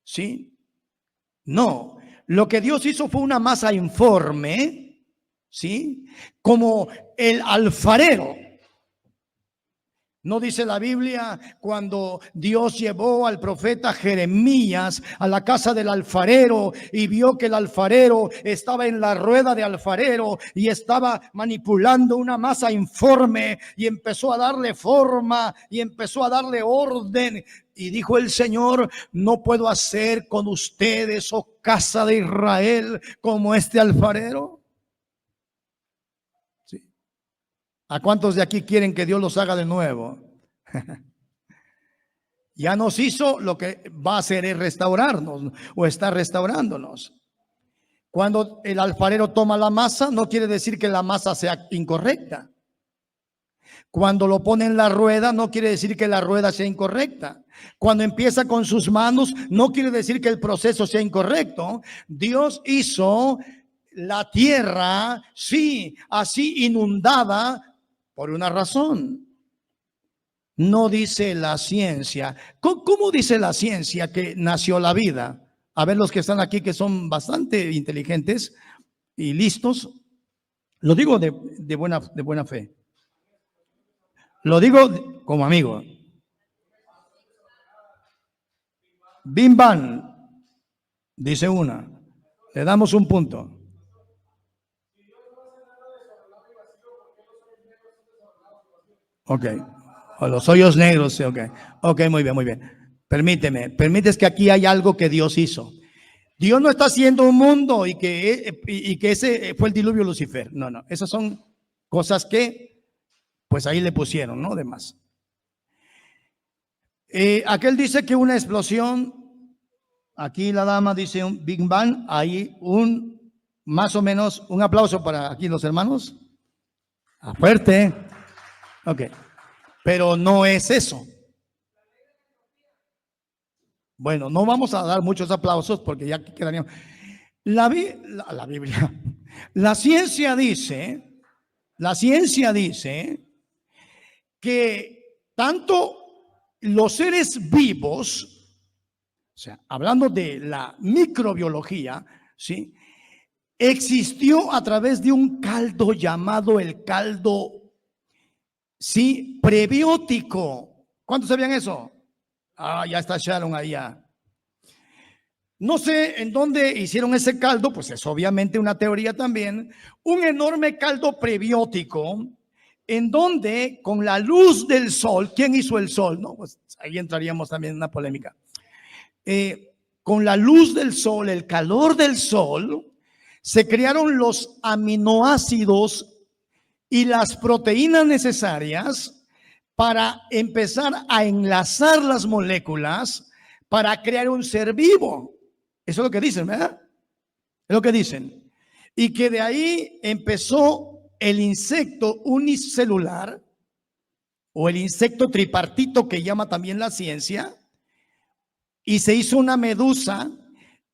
¿Sí? No, lo que Dios hizo fue una masa informe, ¿sí? Como el alfarero. ¿No dice la Biblia cuando Dios llevó al profeta Jeremías a la casa del alfarero y vio que el alfarero estaba en la rueda de alfarero y estaba manipulando una masa informe y empezó a darle forma y empezó a darle orden? Y dijo el Señor, no puedo hacer con ustedes, oh casa de Israel, como este alfarero. Sí. ¿A cuántos de aquí quieren que Dios los haga de nuevo? Ya nos hizo, lo que va a hacer es restaurarnos o está restaurándonos. Cuando el alfarero toma la masa, no quiere decir que la masa sea incorrecta. Cuando lo pone en la rueda, no quiere decir que la rueda sea incorrecta. Cuando empieza con sus manos, no quiere decir que el proceso sea incorrecto. Dios hizo la tierra, sí, así inundada por una razón. No dice la ciencia. ¿Cómo dice la ciencia que nació la vida? A ver, los que están aquí que son bastante inteligentes y listos, lo digo de buena fe. Lo digo como amigo. Bim Bam, dice una. Le damos un punto. Ok. O los hoyos negros, sí, ok. Ok, muy bien, muy bien. Permites que aquí hay algo que Dios hizo. Dios no está haciendo un mundo y que ese fue el diluvio Lucifer. No, no. Esas son cosas que, pues ahí le pusieron, ¿no? Demás. Aquel dice que una explosión, aquí la dama dice un Big Bang, hay más o menos, un aplauso para aquí los hermanos. Fuerte. Ok. Pero no es eso. Bueno, no vamos a dar muchos aplausos porque ya quedaríamos. La Biblia, la ciencia dice que tanto los seres vivos, o sea, hablando de la microbiología, ¿sí? Existió a través de un caldo llamado el caldo, sí, prebiótico. ¿Cuántos sabían eso? Ya está Sharon allá. No sé en dónde hicieron ese caldo, pues es obviamente una teoría también. Un enorme caldo prebiótico en donde con la luz del sol, ¿quién hizo el sol? No, pues ahí entraríamos también en una polémica. Con la luz del sol, el calor del sol, se crearon los aminoácidos y las proteínas necesarias para empezar a enlazar las moléculas para crear un ser vivo. Eso es lo que dicen, ¿verdad? Es lo que dicen. Y que de ahí empezó el insecto unicelular o el insecto tripartito que llama también la ciencia, y se hizo una medusa,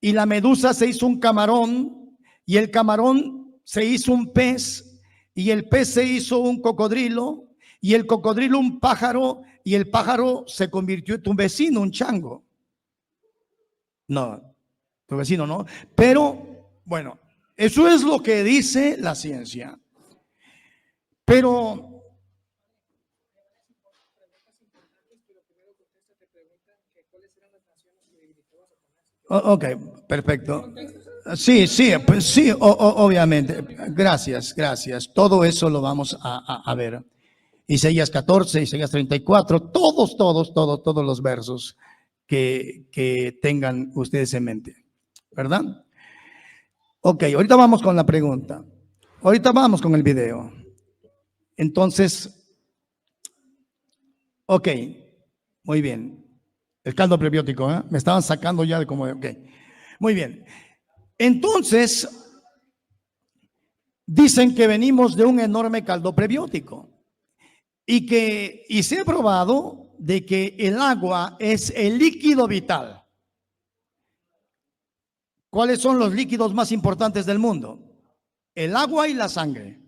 y la medusa se hizo un camarón, y el camarón se hizo un pez, y el pez se hizo un cocodrilo, y el cocodrilo un pájaro, y el pájaro se convirtió en tu vecino, un chango. No, tu vecino no. Pero, bueno, eso es lo que dice la ciencia. Pero ok, perfecto. Sí, sí, pues sí, obviamente. Gracias, gracias. Todo eso lo vamos a ver. Isaías 14, Isaías 34, todos los versos que tengan ustedes en mente, ¿verdad? Ok, ahorita vamos con la pregunta. Ahorita vamos con el video. Entonces, ok, muy bien. El caldo prebiótico, ¿eh? Me estaban sacando ya de como, ok. Muy bien. Entonces, dicen que venimos de un enorme caldo prebiótico y se ha probado de que el agua es el líquido vital. ¿Cuáles son los líquidos más importantes del mundo? El agua y la sangre.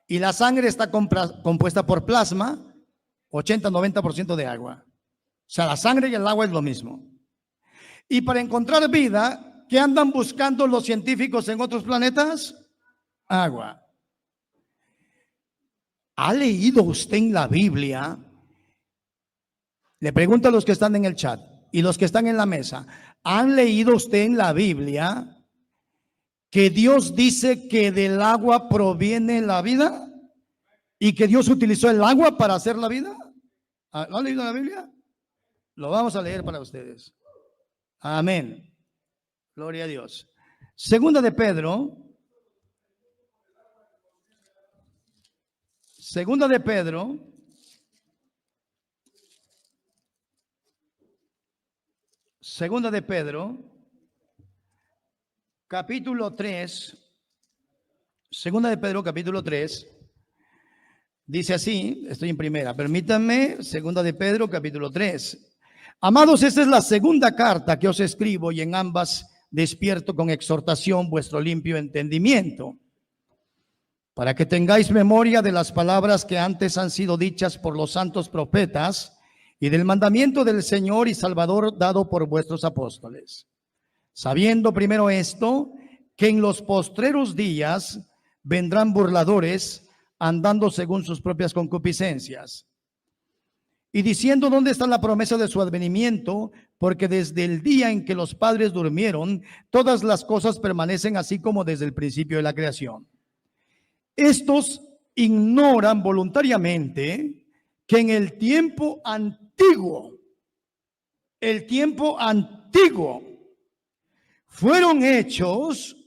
Y la sangre está compuesta por plasma, 80-90% de agua. O sea, la sangre y el agua es lo mismo. Y para encontrar vida, ¿qué andan buscando los científicos en otros planetas? Agua. ¿Ha leído usted en la Biblia? Le pregunto a los que están en el chat y los que están en la mesa. ¿Han leído usted en la Biblia que Dios dice que del agua proviene la vida? ¿Y que Dios utilizó el agua para hacer la vida? ¿Lo han leído en la Biblia? Lo vamos a leer para ustedes. Amén. Gloria a Dios. Segunda de Pedro. Segunda de Pedro. Segunda de Pedro. Capítulo 3. Segunda de Pedro, capítulo 3. Dice así, estoy en primera, permítanme, segunda de Pedro, capítulo 3. Amados, esta es la segunda carta que os escribo y en ambas despierto con exhortación vuestro limpio entendimiento, para que tengáis memoria de las palabras que antes han sido dichas por los santos profetas y del mandamiento del Señor y Salvador dado por vuestros apóstoles. Sabiendo primero esto, que en los postreros días vendrán burladores, andando según sus propias concupiscencias, y diciendo dónde está la promesa de su advenimiento, porque desde el día en que los padres durmieron, todas las cosas permanecen así como desde el principio de la creación. Estos ignoran voluntariamente que en el tiempo antiguo, fueron hechos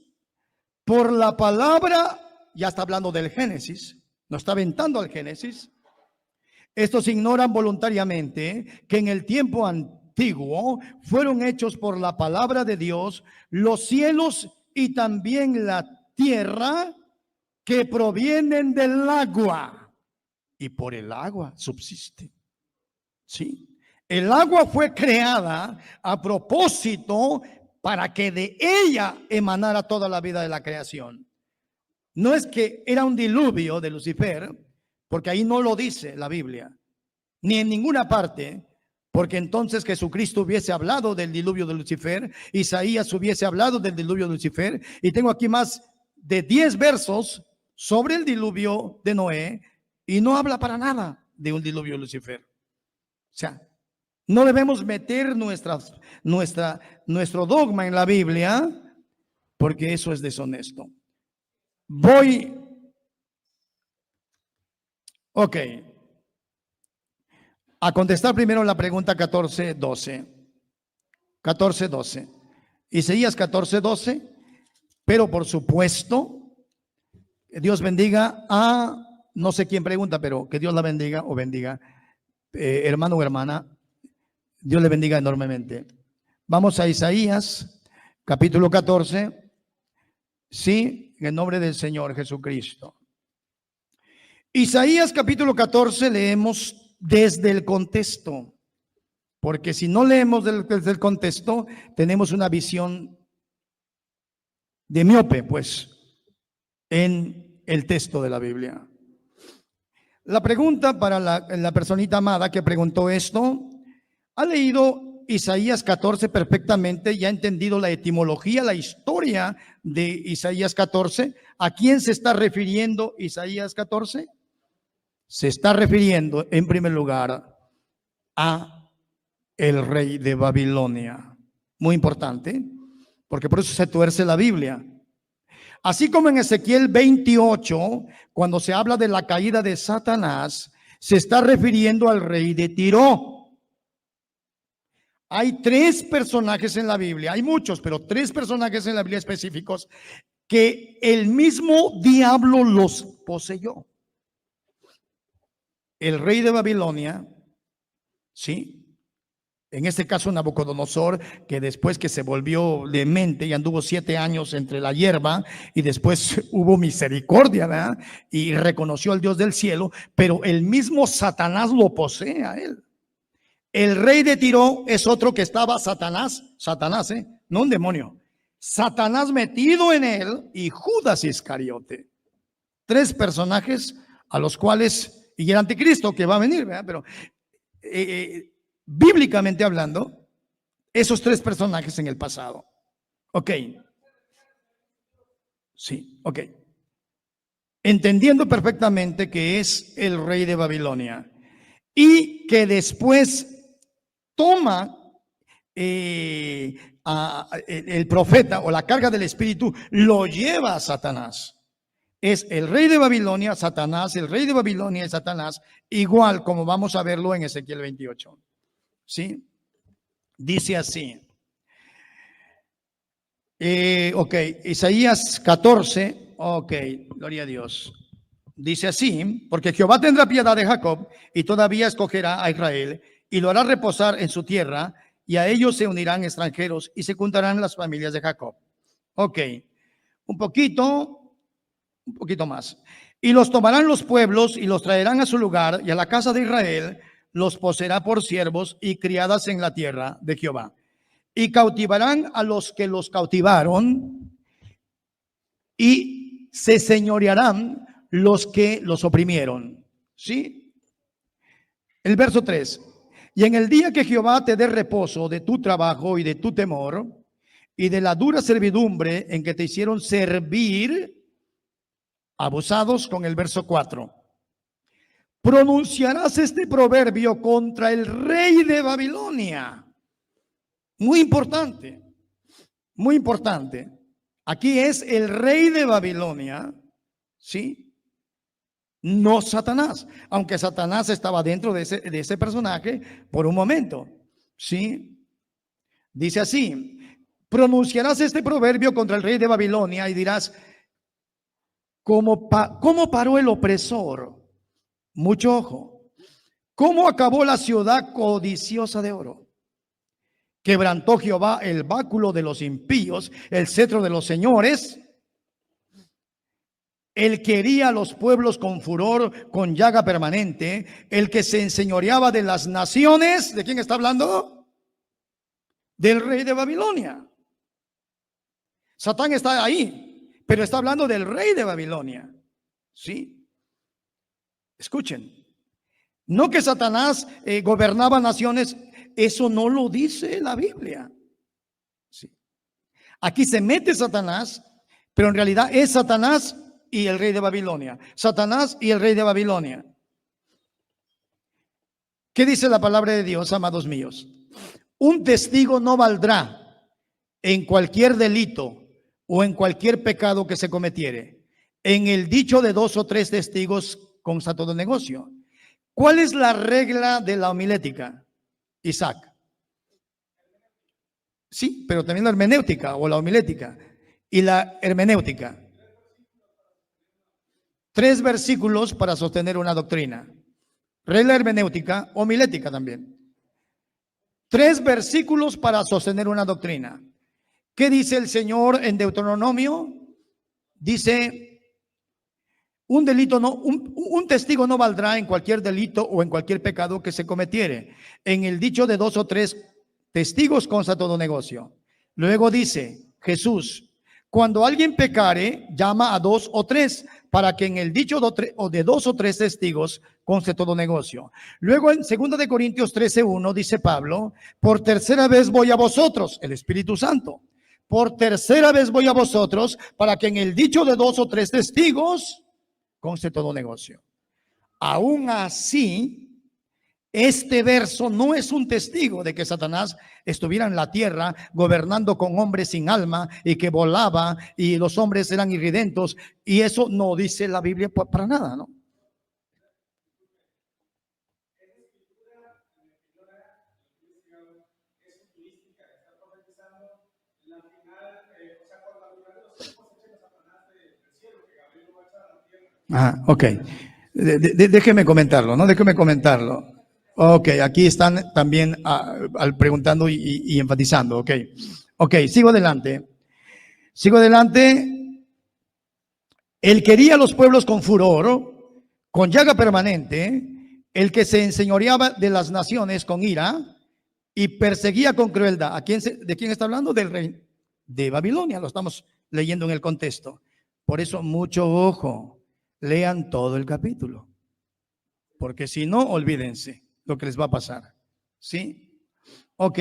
por la palabra, ya está hablando del Génesis, nos está aventando al Génesis. Estos ignoran voluntariamente que en el tiempo antiguo fueron hechos por la palabra de Dios los cielos y también la tierra, que provienen del agua, y por el agua subsiste. Sí, el agua fue creada a propósito para que de ella emanara toda la vida de la creación. No es que era un diluvio de Lucifer, porque ahí no lo dice la Biblia, ni en ninguna parte, porque entonces Jesucristo hubiese hablado del diluvio de Lucifer, Isaías hubiese hablado del diluvio de Lucifer, y tengo aquí más de 10 versos sobre el diluvio de Noé, y no habla para nada de un diluvio de Lucifer. O sea, no debemos meter nuestro dogma en la Biblia, porque eso es deshonesto. Voy, ok, a contestar primero la pregunta 14:12. 14:12. Isaías 14:12. Pero por supuesto, Dios bendiga a, no sé quién pregunta, pero que Dios la bendiga o bendiga, hermano o hermana, Dios le bendiga enormemente. Vamos a Isaías, capítulo 14, sí, en el nombre del Señor Jesucristo. Isaías capítulo 14 leemos desde el contexto, porque si no leemos desde el contexto, tenemos una visión de miope, pues, en el texto de la Biblia. La pregunta para la personita amada que preguntó esto, ¿ha leído Isaías 14 perfectamente y ha entendido la etimología, la historia de Isaías 14? ¿A quién se está refiriendo Isaías 14? Se está refiriendo en primer lugar a el rey de Babilonia. Muy importante. porque por eso se tuerce la Biblia. Así como en Ezequiel 28, cuando se habla de la caída de Satanás, se está refiriendo al rey de Tiro. Hay 3 personajes en la Biblia, hay muchos, pero 3 personajes en la Biblia específicos que el mismo diablo los poseyó. El rey de Babilonia, ¿sí? En este caso Nabucodonosor, que después que se volvió demente y anduvo 7 años entre la hierba y después hubo misericordia, ¿verdad? Y reconoció al Dios del cielo, pero el mismo Satanás lo posee a él. El rey de Tiro es otro que estaba Satanás, no un demonio. Satanás metido en él y Judas Iscariote. 3 personajes a los cuales, y el anticristo que va a venir, ¿verdad? Pero bíblicamente hablando, esos 3 personajes en el pasado. Ok. Sí, ok. Entendiendo perfectamente que es el rey de Babilonia y que después toma el profeta o la carga del espíritu, lo lleva a Satanás. Es el rey de Babilonia, Satanás, el rey de Babilonia y Satanás, igual como vamos a verlo en Ezequiel 28. ¿Sí? Dice así. Ok, Isaías 14. Ok, gloria a Dios. Dice así: porque Jehová tendrá piedad de Jacob y todavía escogerá a Israel y lo hará reposar en su tierra, y a ellos se unirán extranjeros y se juntarán las familias de Jacob. Ok, un poquito más. Y los tomarán los pueblos y los traerán a su lugar, y a la casa de Israel los poseerá por siervos y criadas en la tierra de Jehová. Y cautivarán a los que los cautivaron, y se señorearán los que los oprimieron. ¿Sí? El verso 3. Y en el día que Jehová te dé reposo de tu trabajo y de tu temor y de la dura servidumbre en que te hicieron servir, abusados con el verso 4, pronunciarás este proverbio contra el rey de Babilonia. Muy importante, muy importante. Aquí es el rey de Babilonia, ¿sí? No Satanás, aunque Satanás estaba dentro de ese personaje por un momento, ¿sí? Dice así: pronunciarás este proverbio contra el rey de Babilonia y dirás, ¿cómo paró el opresor? Mucho ojo. ¿Cómo acabó la ciudad codiciosa de oro? Quebrantó Jehová el báculo de los impíos, el cetro de los señores. El que hería a los pueblos con furor, con llaga permanente, el que se enseñoreaba de las naciones. ¿De quién está hablando? Del rey de Babilonia. Satán está ahí, pero está hablando del rey de Babilonia. ¿Sí? Escuchen. No que Satanás gobernaba naciones, eso no lo dice la Biblia. ¿Sí? Aquí se mete Satanás, pero en realidad es Satanás y el rey de Babilonia. Satanás y el rey de Babilonia. ¿Qué dice la palabra de Dios, amados míos? Un testigo no valdrá en cualquier delito o en cualquier pecado que se cometiere. En el dicho de 2 o 3 testigos consta todo negocio. ¿Cuál es la regla de la homilética, Isaac? Sí, pero también la hermenéutica o la homilética y la hermenéutica. 3 versículos para sostener una doctrina. Regla hermenéutica, homilética también. 3 versículos para sostener una doctrina. ¿Qué dice el Señor en Deuteronomio? Dice, un testigo no valdrá en cualquier delito o en cualquier pecado que se cometiere. En el dicho de 2 o 3 testigos consta todo negocio. Luego dice Jesús, cuando alguien pecare, llama a 2 o 3 para que en el dicho de 2 o 3 testigos conste todo negocio. Luego en 2 de Corintios 13:1 dice Pablo, por tercera vez voy a vosotros, el Espíritu Santo, por tercera vez voy a vosotros para que en el dicho de 2 o 3 testigos conste todo negocio. Aún así, Este verso no es un testigo de que Satanás estuviera en la tierra gobernando con hombres sin alma y que volaba y los hombres eran irridentos, y eso no dice la Biblia para nada, ¿no? Ok. Déjeme comentarlo, ¿no? Déjeme comentarlo. Ok, aquí están también preguntando y enfatizando. Ok, sigo adelante. Sigo adelante. Él quería a los pueblos con furor, con llaga permanente, el que se enseñoreaba de las naciones con ira y perseguía con crueldad. ¿De quién está hablando? Del rey de Babilonia. Lo estamos leyendo en el contexto. Por eso, mucho ojo. Lean todo el capítulo, porque si no, olvídense lo que les va a pasar. ¿Sí? Ok,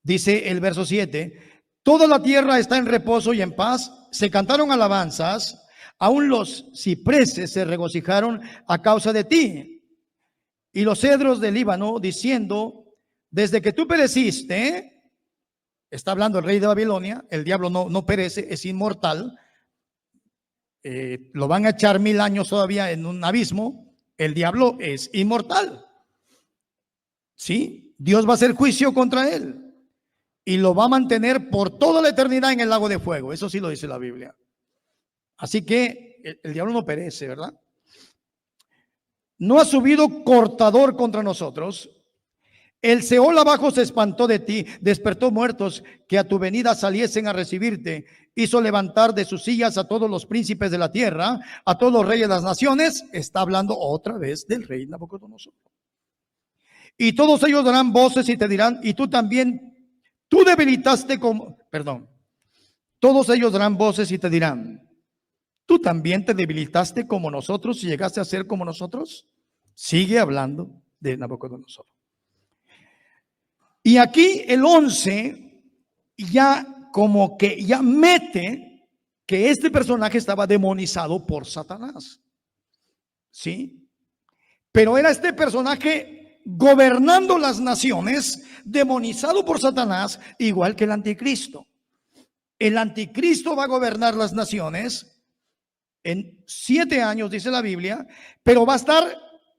dice el verso 7, toda la tierra está en reposo y en paz, se cantaron alabanzas, aún los cipreses se regocijaron a causa de ti, y los cedros del Líbano diciendo, desde que tú pereciste, está hablando el rey de Babilonia, el diablo no perece, es inmortal. Lo van a echar 1000 años todavía en un abismo. El diablo es inmortal. ¿Sí? Dios va a hacer juicio contra él y lo va a mantener por toda la eternidad en el lago de fuego. Eso sí lo dice la Biblia. Así que el diablo no perece, ¿verdad? No ha subido cortador contra nosotros. El Seol abajo se espantó de ti, despertó muertos que a tu venida saliesen a recibirte. Hizo levantar de sus sillas a todos los príncipes de la tierra, a todos los reyes de las naciones. Está hablando otra vez del rey Nabucodonosor. Y todos ellos darán voces y te dirán, y tú también, tú debilitaste como, todos ellos darán voces y te dirán, tú también te debilitaste como nosotros y llegaste a ser como nosotros. Sigue hablando de Nabucodonosor. Y aquí el 11 ya como que ya mete que este personaje estaba demonizado por Satanás. ¿Sí? Pero era este personaje gobernando las naciones, demonizado por Satanás, igual que el anticristo. El anticristo va a gobernar las naciones en 7 años, dice la Biblia, pero va a estar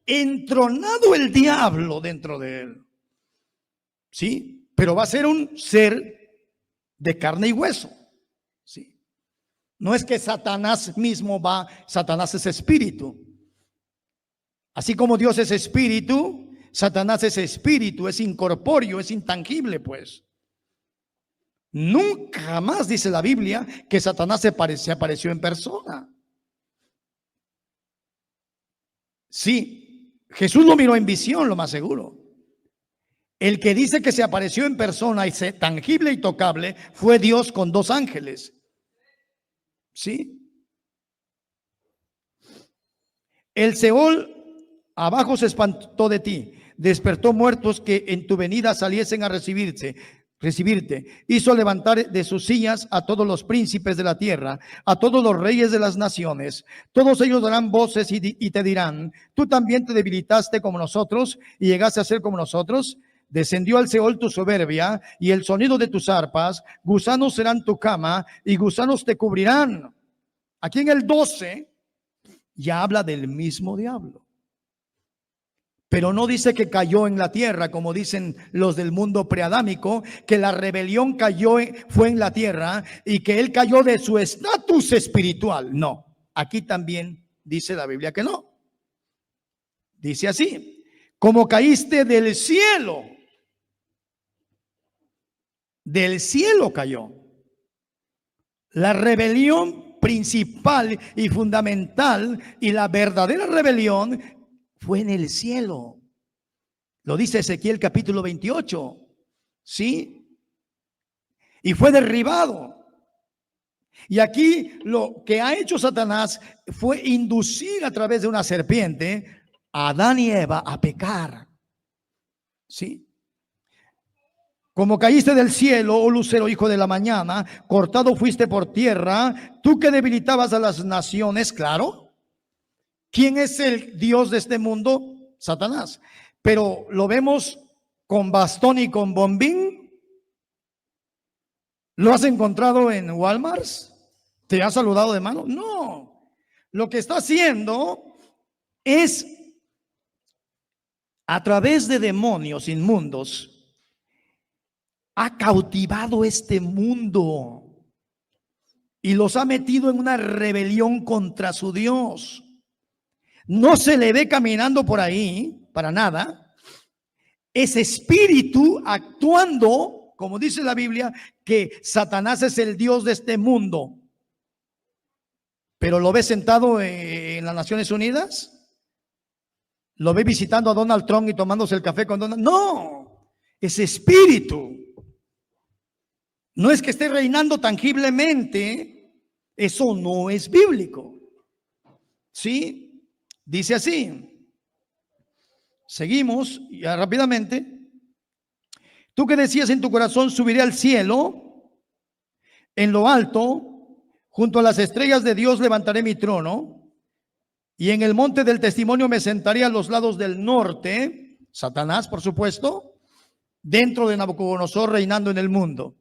entronado el diablo dentro de él. ¿Sí? Pero va a ser un ser de carne y hueso. ¿Sí? No es que Satanás mismo Satanás es espíritu. Así como Dios es espíritu, Satanás es espíritu, es incorpóreo, es intangible, pues. Nunca jamás dice la Biblia que Satanás se apareció en persona. Sí, Jesús lo miró en visión, lo más seguro. El que dice que se apareció en persona y tangible y tocable fue Dios con 2 ángeles. ¿Sí? El Seol abajo se espantó de ti, despertó muertos que en tu venida saliesen a recibirte. Hizo levantar de sus sillas a todos los príncipes de la tierra, a todos los reyes de las naciones. Todos ellos darán voces y te dirán, tú también te debilitaste como nosotros y llegaste a ser como nosotros. Descendió al Seol tu soberbia y el sonido de tus arpas, gusanos serán tu cama y gusanos te cubrirán. Aquí en el 12 ya habla del mismo diablo. Pero no dice que cayó en la tierra, como dicen los del mundo preadámico, que la rebelión fue en la tierra y que él cayó de su estatus espiritual. No, aquí también dice la Biblia que no. Dice así, como caíste del cielo cayó. La rebelión principal y fundamental y la verdadera rebelión fue en el cielo. Lo dice Ezequiel capítulo 28. ¿Sí? Y fue derribado. Y aquí lo que ha hecho Satanás fue inducir a través de una serpiente a Adán y Eva a pecar. ¿Sí? Como caíste del cielo, oh lucero, hijo de la mañana, cortado fuiste por tierra, tú que debilitabas a las naciones, claro. ¿Quién es el Dios de este mundo? Satanás. Pero lo vemos con bastón y con bombín. ¿Lo has encontrado en Walmart? ¿Te ha saludado de mano? No. Lo que está haciendo es, a través de demonios inmundos, ha cautivado este mundo y los ha metido en una rebelión contra su Dios. No se le ve caminando por ahí, para nada. Es espíritu actuando, como dice la Biblia, que Satanás es el Dios de este mundo. Pero ¿lo ve sentado en las Naciones Unidas? ¿Lo ve visitando a Donald Trump y tomándose el café con Donald? No, es espíritu. No es que esté reinando tangiblemente, eso no es bíblico. ¿Sí? Dice así. Seguimos ya rápidamente. Tú que decías en tu corazón, subiré al cielo, en lo alto, junto a las estrellas de Dios levantaré mi trono, y en el monte del testimonio me sentaré a los lados del norte, Satanás, por supuesto, dentro de Nabucodonosor reinando en el mundo.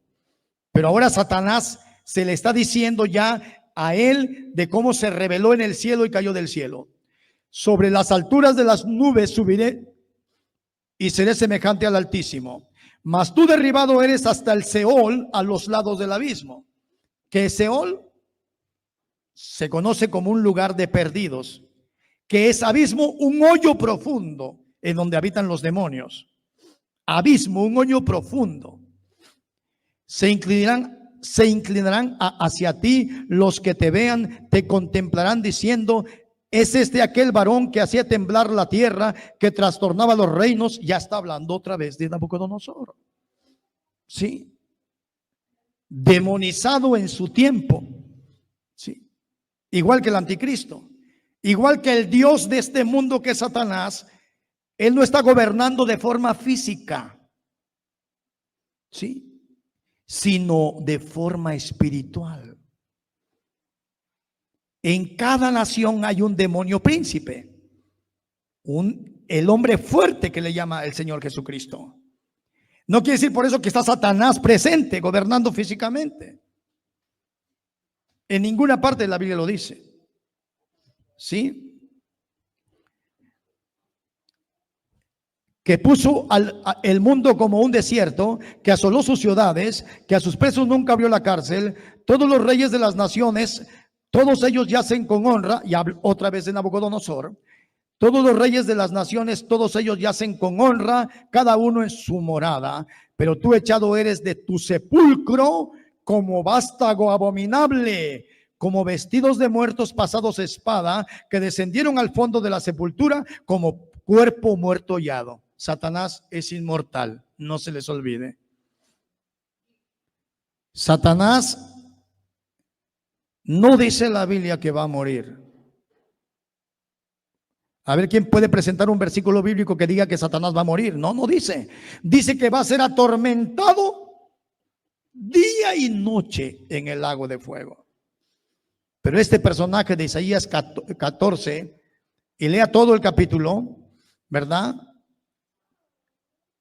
Pero ahora Satanás se le está diciendo ya a él de cómo se rebeló en el cielo y cayó del cielo. Sobre las alturas de las nubes subiré y seré semejante al Altísimo. Mas tú derribado eres hasta el Seol, a los lados del abismo. ¿Qué es Seol? Se conoce como un lugar de perdidos. ¿Qué es abismo? Un hoyo profundo en donde habitan los demonios. Abismo, un hoyo profundo. Se inclinarán hacia ti los que te vean, te contemplarán diciendo, es este aquel varón que hacía temblar la tierra, que trastornaba los reinos. Ya está hablando otra vez de Nabucodonosor. Sí. Demonizado en su tiempo. Sí. Igual que el anticristo. Igual que el Dios de este mundo que es Satanás. Él no está gobernando de forma física. Sí. Sino de forma espiritual. En cada nación hay un demonio príncipe, el hombre fuerte que le llama el Señor Jesucristo. No quiere decir por eso que está Satanás presente, gobernando físicamente. En ninguna parte de la Biblia lo dice. ¿Sí? Que puso el mundo como un desierto, que asoló sus ciudades, que a sus presos nunca abrió la cárcel. Todos los reyes de las naciones, todos ellos yacen con honra, y hablo otra vez de Nabucodonosor. Todos los reyes de las naciones, todos ellos yacen con honra, cada uno en su morada. Pero tú echado eres de tu sepulcro como vástago abominable, como vestidos de muertos pasados espada, que descendieron al fondo de la sepultura como cuerpo muerto hollado. Satanás es inmortal, no se les olvide. Satanás no dice la Biblia que va a morir. A ver, ¿quién puede presentar un versículo bíblico que diga que Satanás va a morir? No, no dice. Dice que va a ser atormentado día y noche en el lago de fuego. Pero este personaje de Isaías 14, y lea todo el capítulo, ¿verdad?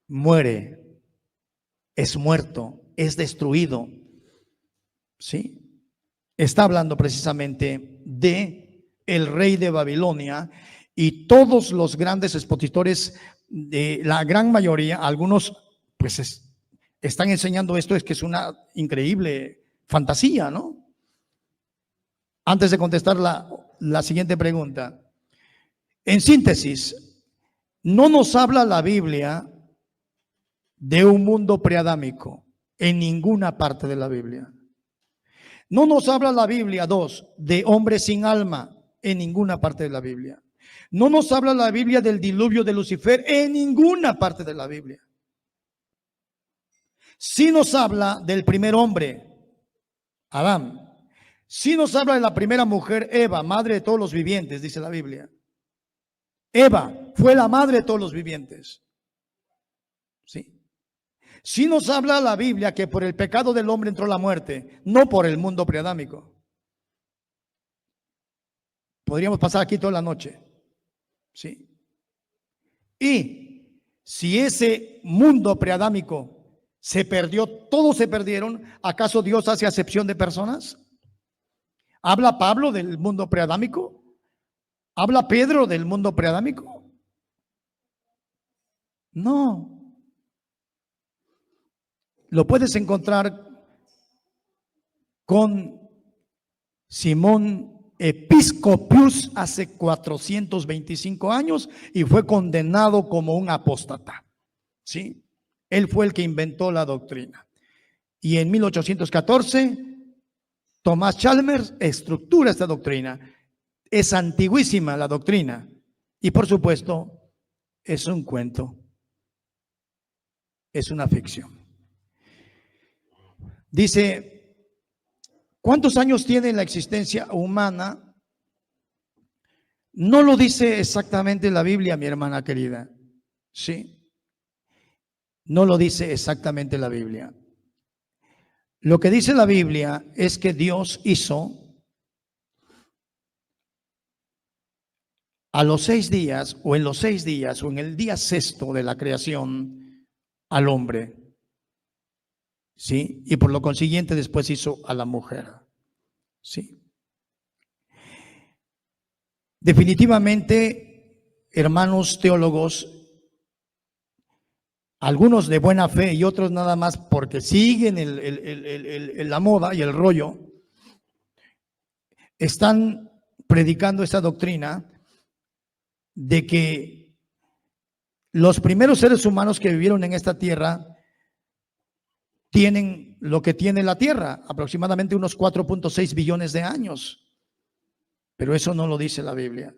Muere, es muerto, es destruido. ¿Sí? Está hablando precisamente de el rey de Babilonia. Y todos los grandes expositores, de la gran mayoría, algunos pues están enseñando esto, es que es una increíble fantasía, ¿no? Antes de contestar la siguiente pregunta, en síntesis, no nos habla la Biblia de un mundo preadámico en ninguna parte de la Biblia. No nos habla la Biblia, de hombres sin alma en ninguna parte de la Biblia. No nos habla la Biblia del diluvio de Lucifer en ninguna parte de la Biblia. Sí nos habla del primer hombre, Adán. Sí nos habla de la primera mujer, Eva, madre de todos los vivientes, dice la Biblia. Eva fue la madre de todos los vivientes. Sí. Sí nos habla la Biblia que por el pecado del hombre entró la muerte, no por el mundo preadámico. Podríamos pasar aquí toda la noche. Sí. Y si ese mundo preadámico se perdió, todos se perdieron, ¿acaso Dios hace acepción de personas? ¿Habla Pablo del mundo preadámico? ¿Habla Pedro del mundo preadámico? No. Lo puedes encontrar con Simón Episcopius hace 425 años y fue condenado como un apóstata. ¿Sí? Él fue el que inventó la doctrina. Y en 1814, Tomás Chalmers estructura esta doctrina. Es antiguísima la doctrina. Y por supuesto, es un cuento. Es una ficción. Dice, ¿cuántos años tiene la existencia humana? No lo dice exactamente la Biblia, mi hermana querida. Sí. No lo dice exactamente la Biblia. Lo que dice la Biblia es que Dios hizo a los 6 días, o en los 6 días, o en el día sexto de la creación, al hombre. ¿Sí? Y por lo consiguiente después hizo a la mujer. ¿Sí? Definitivamente, hermanos teólogos, algunos de buena fe y otros nada más porque siguen la moda y el rollo, están predicando esta doctrina de que los primeros seres humanos que vivieron en esta tierra tienen lo que tiene la Tierra, aproximadamente unos 4.6 billones de años. Pero eso no lo dice la Biblia.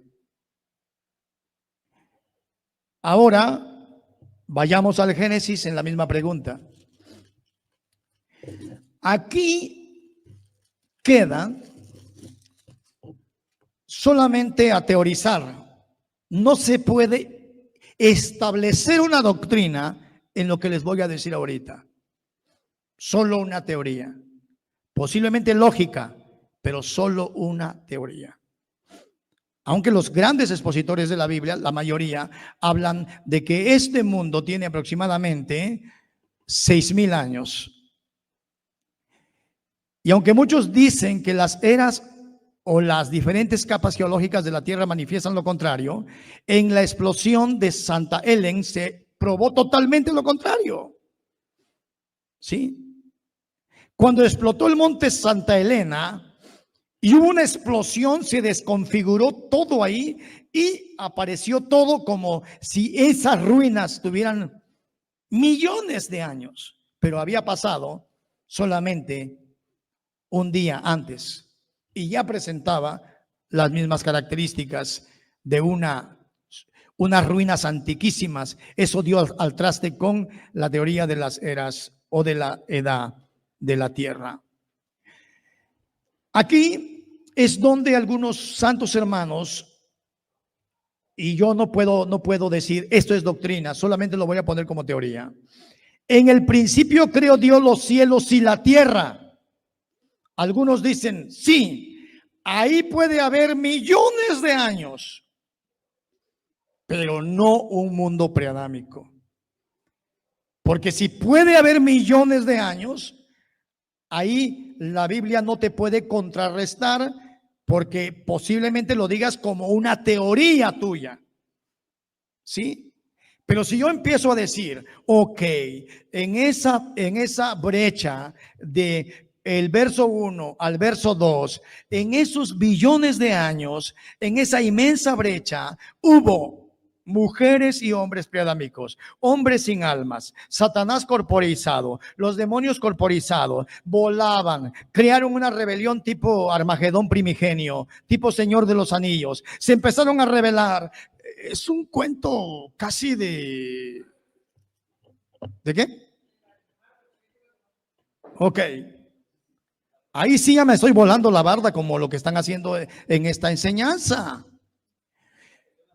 Ahora, vayamos al Génesis en la misma pregunta. Aquí queda solamente a teorizar. No se puede establecer una doctrina en lo que les voy a decir ahorita. Solo una teoría, posiblemente lógica, pero solo una teoría. Aunque los grandes expositores de la Biblia, la mayoría, hablan de que este mundo tiene aproximadamente 6,000 años. Y aunque muchos dicen que las eras o las diferentes capas geológicas de la Tierra manifiestan lo contrario, en la explosión de Santa Helen se probó totalmente lo contrario. ¿Sí? Cuando explotó el monte Santa Elena y hubo una explosión, se desconfiguró todo ahí y apareció todo como si esas ruinas tuvieran millones de años, pero había pasado solamente un día antes y ya presentaba las mismas características de unas ruinas antiquísimas. Eso dio al traste con la teoría de las eras o de la edad de la tierra. Aquí es donde algunos santos hermanos, y yo no puedo decir esto es doctrina, solamente lo voy a poner como teoría. En el principio creó Dios los cielos y la tierra. Algunos dicen, sí, ahí puede haber millones de años, pero no un mundo preadámico. Porque si puede haber millones de años, ahí la Biblia no te puede contrarrestar porque posiblemente lo digas como una teoría tuya. ¿Sí? Pero si yo empiezo a decir, ok, en esa brecha de el verso 1 al verso 2, en esos billones de años, en esa inmensa brecha, hubo mujeres y hombres preadámicos, hombres sin almas, Satanás corporizado, los demonios corporizados, volaban, crearon una rebelión tipo Armagedón primigenio, tipo Señor de los Anillos, se empezaron a rebelar. Es un cuento casi ¿de qué? Ok. Ahí sí ya me estoy volando la barda como lo que están haciendo en esta enseñanza.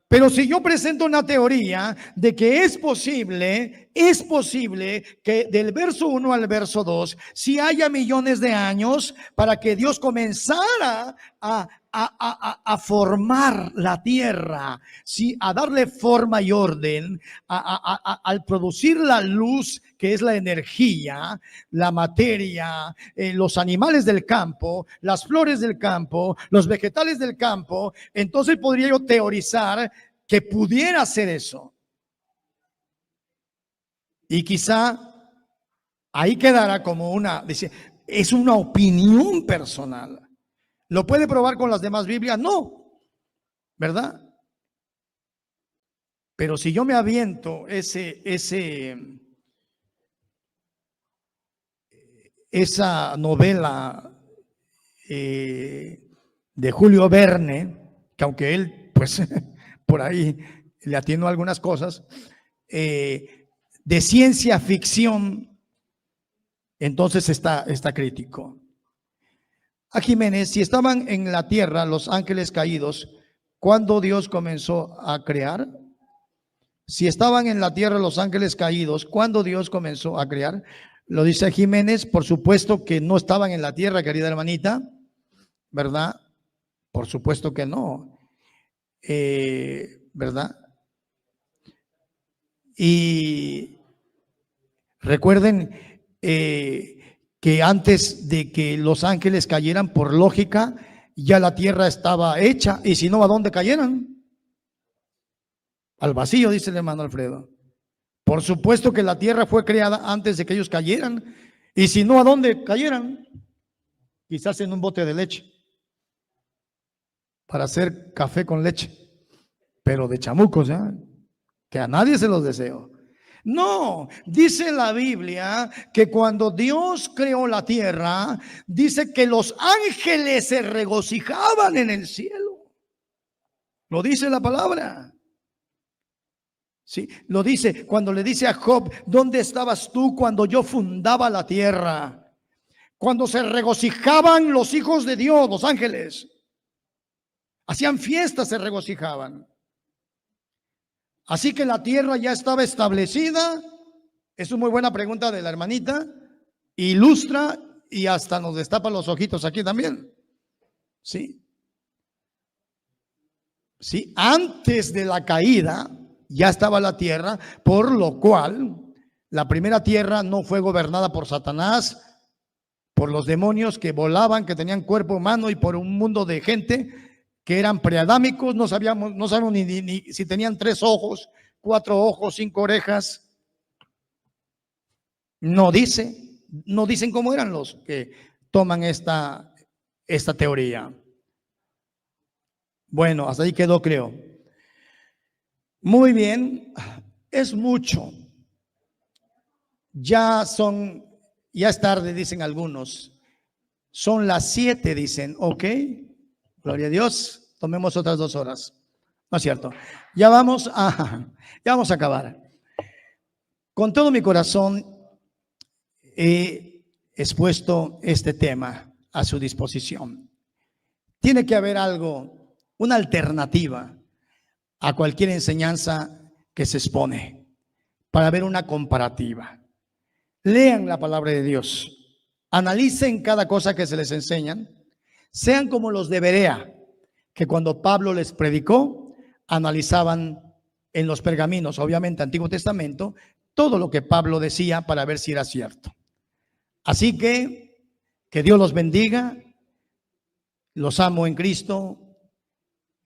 Pero si yo presento una teoría de que es posible es posible que del verso 1 al verso 2, si haya millones de años para que Dios comenzara a formar la tierra, ¿sí? A darle forma y orden, al producir la luz, que es la energía, la materia, los animales del campo, las flores del campo, los vegetales del campo. Entonces podría yo teorizar que pudiera ser eso. Y quizá ahí quedará como es una opinión personal. ¿Lo puede probar con las demás Biblias? No, ¿verdad? Pero si yo me aviento esa novela de Julio Verne, que aunque él, pues, por ahí le atinó algunas cosas, de ciencia ficción, entonces está crítico. A Jiménez, si estaban en la tierra los ángeles caídos, ¿cuándo Dios comenzó a crear? Si estaban en la tierra los ángeles caídos, ¿cuándo Dios comenzó a crear? Lo dice Jiménez, por supuesto que no estaban en la tierra, querida hermanita, ¿verdad? Por supuesto que no, ¿verdad? Y recuerden que antes de que los ángeles cayeran, por lógica, ya la tierra estaba hecha, y si no, ¿a dónde cayeran? Al vacío, dice el hermano Alfredo. Por supuesto que la tierra fue creada antes de que ellos cayeran, y si no, ¿a dónde cayeran? Quizás en un bote de leche, para hacer café con leche, pero de chamucos, ¿eh? Que a nadie se los deseo. No, dice la Biblia que cuando Dios creó la tierra, dice que los ángeles se regocijaban en el cielo. Lo dice la palabra. Sí, lo dice cuando le dice a Job, ¿dónde estabas tú cuando yo fundaba la tierra? Cuando se regocijaban los hijos de Dios, los ángeles. Hacían fiestas, se regocijaban. Así que la tierra ya estaba establecida. Es una muy buena pregunta de la hermanita. Ilustra y hasta nos destapa los ojitos aquí también. Sí. Sí, antes de la caída ya estaba la tierra, por lo cual la primera tierra no fue gobernada por Satanás, por los demonios que volaban, que tenían cuerpo humano, y por un mundo de gente que eran preadámicos. No sabíamos ni si tenían 3 ojos, 4 ojos, 5 orejas. No dicen cómo eran los que toman esta teoría. Bueno, hasta ahí quedó, creo. Muy bien, es mucho. Ya es tarde, dicen algunos. Son las 7, dicen, ok. Gloria a Dios, tomemos otras 2 horas. No es cierto. Ya vamos a acabar. Con todo mi corazón he expuesto este tema a su disposición. Tiene que haber algo, una alternativa a cualquier enseñanza que se expone, para ver una comparativa. Lean la palabra de Dios, analicen cada cosa que se les enseñan. Sean como los de Berea, que cuando Pablo les predicó, analizaban en los pergaminos, obviamente Antiguo Testamento, todo lo que Pablo decía para ver si era cierto. Así que Dios los bendiga, los amo en Cristo,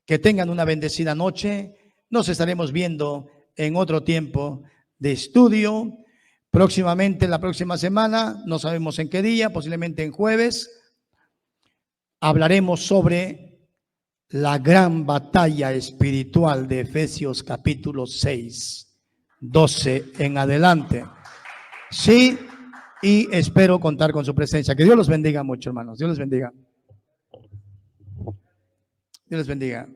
que tengan una bendecida noche. Nos estaremos viendo en otro tiempo de estudio, próximamente, la próxima semana, no sabemos en qué día, posiblemente en jueves. Hablaremos sobre la gran batalla espiritual de Efesios capítulo 6, 12 en adelante. Sí, y espero contar con su presencia. Que Dios los bendiga mucho, hermanos. Dios les bendiga. Dios les bendiga.